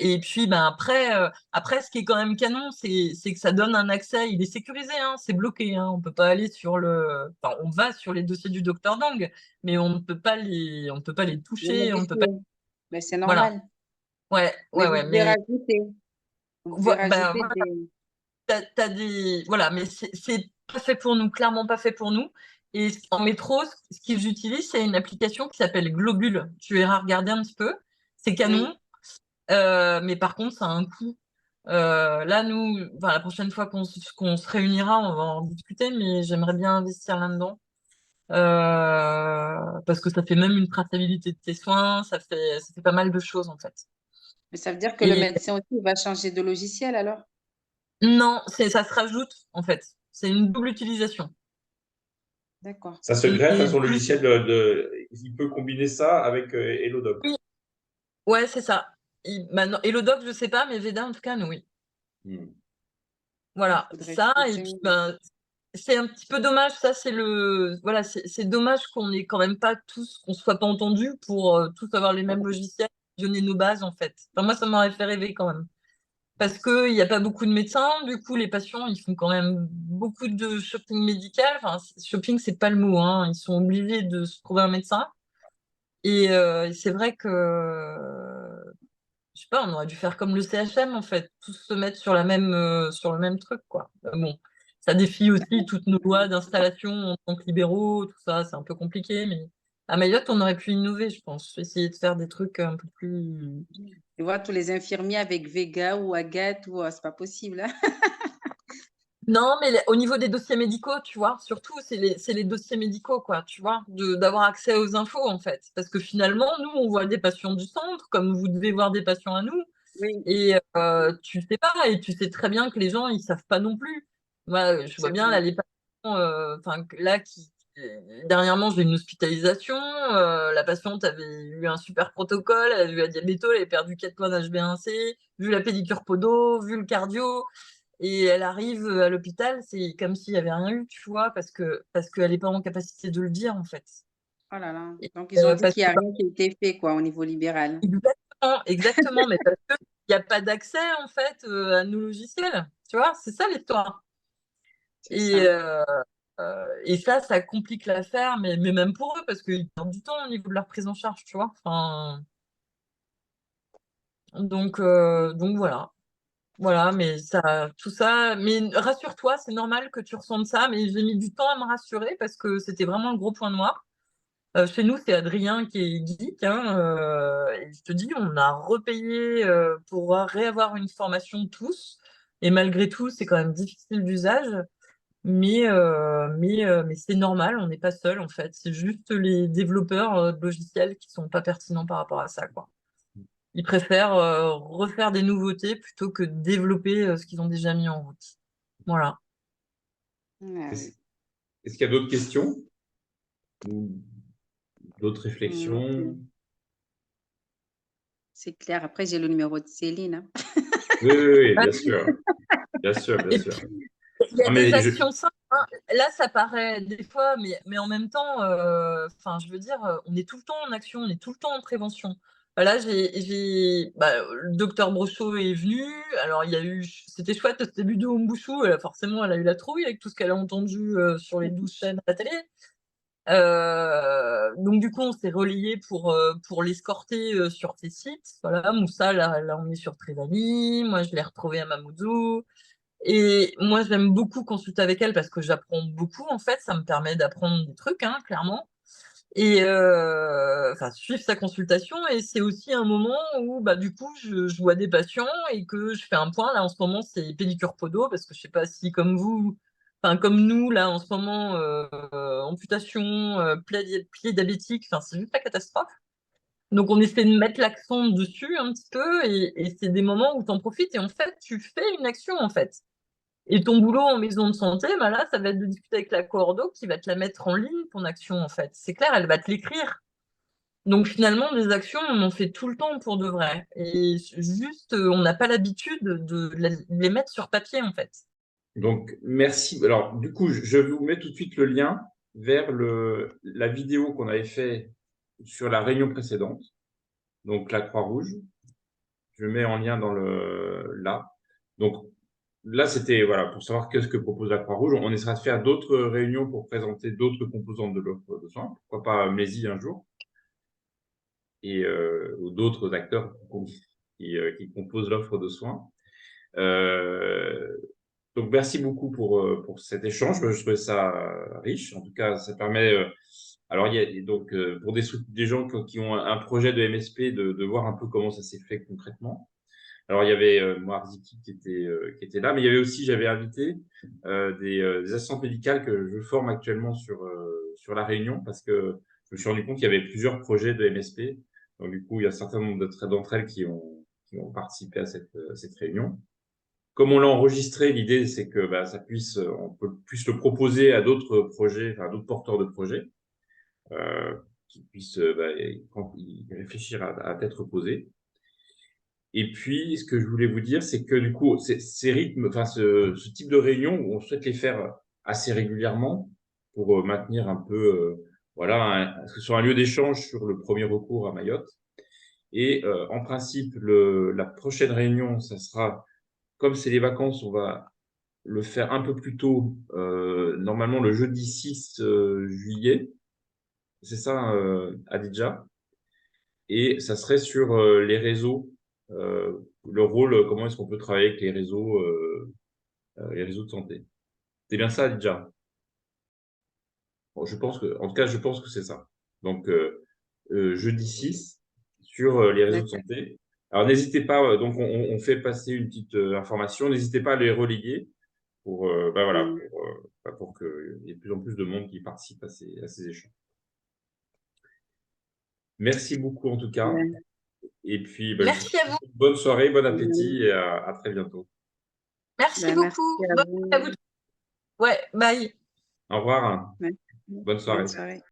Et puis, ben après, ce qui est quand même canon, c'est que ça donne un accès. Il est sécurisé, hein, c'est bloqué. Hein, on peut pas aller sur le. Enfin, on va sur les dossiers du docteur Dang, mais on ne peut pas les Les toucher. On ne peut pas. modifier. Ben, c'est Voilà. normal. Ouais, Mais ouais, vous ouais. devez Mais rajouter. Vous devez ben rajouter voilà, des. t'as des. Voilà, mais c'est pas fait pour nous, clairement pas fait pour nous. Et en métro, ce qu'ils utilisent, c'est une application qui s'appelle Globule. Tu iras regarder un petit peu. C'est Oui. canon. Mais par contre, ça a un coût. Là, nous, enfin, la prochaine fois qu'on se réunira, on va en discuter, mais j'aimerais bien investir là-dedans. Parce que ça fait même une traçabilité de tes soins, ça fait pas mal de choses en fait. Mais ça veut dire que le Et médecin aussi va changer de logiciel alors? non, ça se rajoute en fait. C'est une double utilisation. D'accord. Ça se greffe à Mais son plus, logiciel il peut combiner ça avec HelloDoc. oui, ouais, c'est ça. Maintenant, et le doc, je sais pas, mais Veda, en tout cas, nous, oui. Hmm. Il Voilà, faudrait ça, et puis chercher. ben, c'est un petit peu dommage, ça c'est voilà, c'est dommage qu'on ait quand même pas tous, qu'on soit pas entendus pour tous avoir les mêmes logiciels, donner nos bases en fait. Enfin, moi ça m'aurait fait rêver quand même. Parce que il n'y a pas beaucoup de médecins, du coup les patients ils font quand même beaucoup de shopping médical. Enfin, shopping c'est pas le mot, hein. Ils sont obligés de se trouver un médecin. Et c'est vrai que je sais pas, on aurait dû faire comme le CHM en fait, tous se mettre sur le même truc quoi. Bon, ça défie aussi toutes nos lois d'installation en tant que libéraux, tout ça, c'est un peu compliqué, mais à Mayotte, on aurait pu innover, je pense, essayer de faire des trucs un peu plus. Tu vois, tous les infirmiers avec Vega ou Agathe, ou c'est pas possible, hein. Non, mais au niveau des dossiers médicaux, tu vois, surtout, c'est les dossiers médicaux, quoi, tu vois, d'avoir accès aux infos, en fait. Parce que finalement, nous, on voit des patients du centre, comme vous devez voir des patients à nous. Oui, Et tu sais pas, et tu sais très bien que les gens, ils savent pas non plus. Moi, je vois c'est bien vrai. là les patients, enfin là dernièrement j'ai eu une hospitalisation, la patiente avait eu un super protocole, elle a vu la diabéto, elle avait perdu 4 points d'HbA1c, vu la pédicure podo, vu le cardio, et elle arrive à l'hôpital, c'est comme s'il y avait rien eu, tu vois, parce qu'elle est pas en capacité de le dire en fait. Oh là là. Et, Donc, ils ont dit parce qu'il n'y que a rien qui a été fait, quoi, au niveau libéral. exactement, exactement, mais parce qu'il n'y a pas d'accès en fait à nos logiciels. Tu vois, c'est ça l'histoire. C'est Et, ça. ça complique l'affaire, mais même pour eux, parce qu'ils perdent du temps au niveau de leur prise en charge, tu vois. Enfin, donc voilà. Voilà, mais ça, tout ça, mais rassure-toi, c'est normal que tu ressentes ça, mais j'ai mis du temps à me rassurer parce que c'était vraiment le gros point noir. Chez nous, c'est Adrien qui est geek, hein, et je te dis, on a repayé pour réavoir une formation tous. Et malgré tout, c'est quand même difficile d'usage. Mais c'est normal, on n'est pas seul en fait. C'est juste les développeurs de logiciels qui sont pas pertinents par rapport à ça, quoi. Ils préfèrent refaire des nouveautés plutôt que de développer ce qu'ils ont déjà mis en route. Voilà. Ah Est-ce oui. est-ce qu'il y a d'autres questions ou d'autres Non plus. réflexions? C'est clair. Après, j'ai le numéro de Céline, hein. Oui, oui, oui, bien sûr. Bien sûr, bien Et sûr. puis, il y a Non, des mais actions simples, hein. Là, ça paraît des fois, mais en même temps, enfin, je veux dire, on est tout le temps en action, on est tout le temps en prévention. Là, le docteur Brochot est venu, alors il y a eu c'était chouette, c'était Ludo Mbouchou, forcément, elle a eu la trouille avec tout ce qu'elle a entendu, sur les 12 chaînes à la télé. Donc du coup, on s'est relayés pour l'escorter, sur tes sites. Voilà, Moussa l'a emmené sur Trésani, moi je l'ai retrouvé à Mamoudzou. Et moi, j'aime beaucoup consulter avec elle parce que j'apprends beaucoup, en fait. Ça me permet d'apprendre des trucs, hein, clairement. Et enfin, suivre sa consultation. Et c'est aussi un moment où, bah, du coup, je vois des patients et que je fais un point. Là, en ce moment, c'est pédicure podo parce que je sais pas si, comme vous, enfin, comme nous, là, en ce moment, amputation, pied diabétique, enfin, c'est juste la catastrophe. Donc, on essaie de mettre l'accent dessus un petit peu et c'est des moments où tu en profites et en fait, tu fais une action, en fait. Et ton boulot en maison de santé, bah là, ça va être de discuter avec la coordo qui va te la mettre en ligne, ton action, en fait. C'est clair, elle va te l'écrire. Donc finalement, des actions, on en fait tout le temps pour de vrai. Et juste, on n'a pas l'habitude de les mettre sur papier, en fait. donc, merci. Alors, du coup, je vous mets tout de suite le lien vers la vidéo qu'on avait fait sur la réunion précédente, donc la Croix-Rouge. Je mets en lien là. Donc, là, c'était voilà, pour savoir qu'est-ce que propose la Croix-Rouge. On essaiera de faire d'autres réunions pour présenter d'autres composantes de l'offre de soins. Pourquoi pas Maisie un jour et ou d'autres acteurs qui composent l'offre de soins. Euh, donc, merci beaucoup pour cet échange. Je trouvais ça riche. En tout cas, ça permet. Alors, il y a donc pour des gens qui ont un projet de MSP de voir un peu comment ça s'est fait concrètement. Alors, il y avait moi, Arziki, qui était là, mais il y avait aussi, j'avais invité des assistantes médicales que je forme actuellement sur La Réunion parce que je me suis rendu compte qu'il y avait plusieurs projets de MSP. Donc, du coup, il y a un certain nombre d'entre elles qui ont participé à cette réunion. Comme on l'a enregistré, l'idée, c'est que bah, on puisse le proposer à d'autres projets, enfin, à d'autres porteurs de projets, qui puissent y réfléchir à tête reposée. Et puis, ce que je voulais vous dire, c'est que du coup, ces rythmes, enfin, ce type de réunion, on souhaite les faire assez régulièrement pour maintenir un peu, voilà, que ce soit un lieu d'échange sur le premier recours à Mayotte. Et en principe, la prochaine réunion, ça sera, comme c'est les vacances, on va le faire un peu plus tôt, normalement le jeudi 6 juillet. C'est ça, Adidja. Et ça serait sur les réseaux, le rôle, comment est-ce qu'on peut travailler avec les réseaux de santé. C'est bien ça, Adidja? Bon, en tout cas, je pense que c'est ça. Donc, jeudi 6 sur les réseaux de D'accord. santé. Alors, n'hésitez pas, donc on fait passer une petite information, n'hésitez pas à les relayer voilà, Mm. pour qu'il y ait de plus en plus de monde qui participe à ces échanges. Merci beaucoup en tout cas. Ouais. Et puis, je vous Merci à vous. souhaite une bonne soirée, bon appétit Mm. et à très bientôt. Merci Ben, merci beaucoup. à Bonne soirée à vous. vous. Ouais, bye. Au revoir, Merci. bonne Bonne soirée. soirée.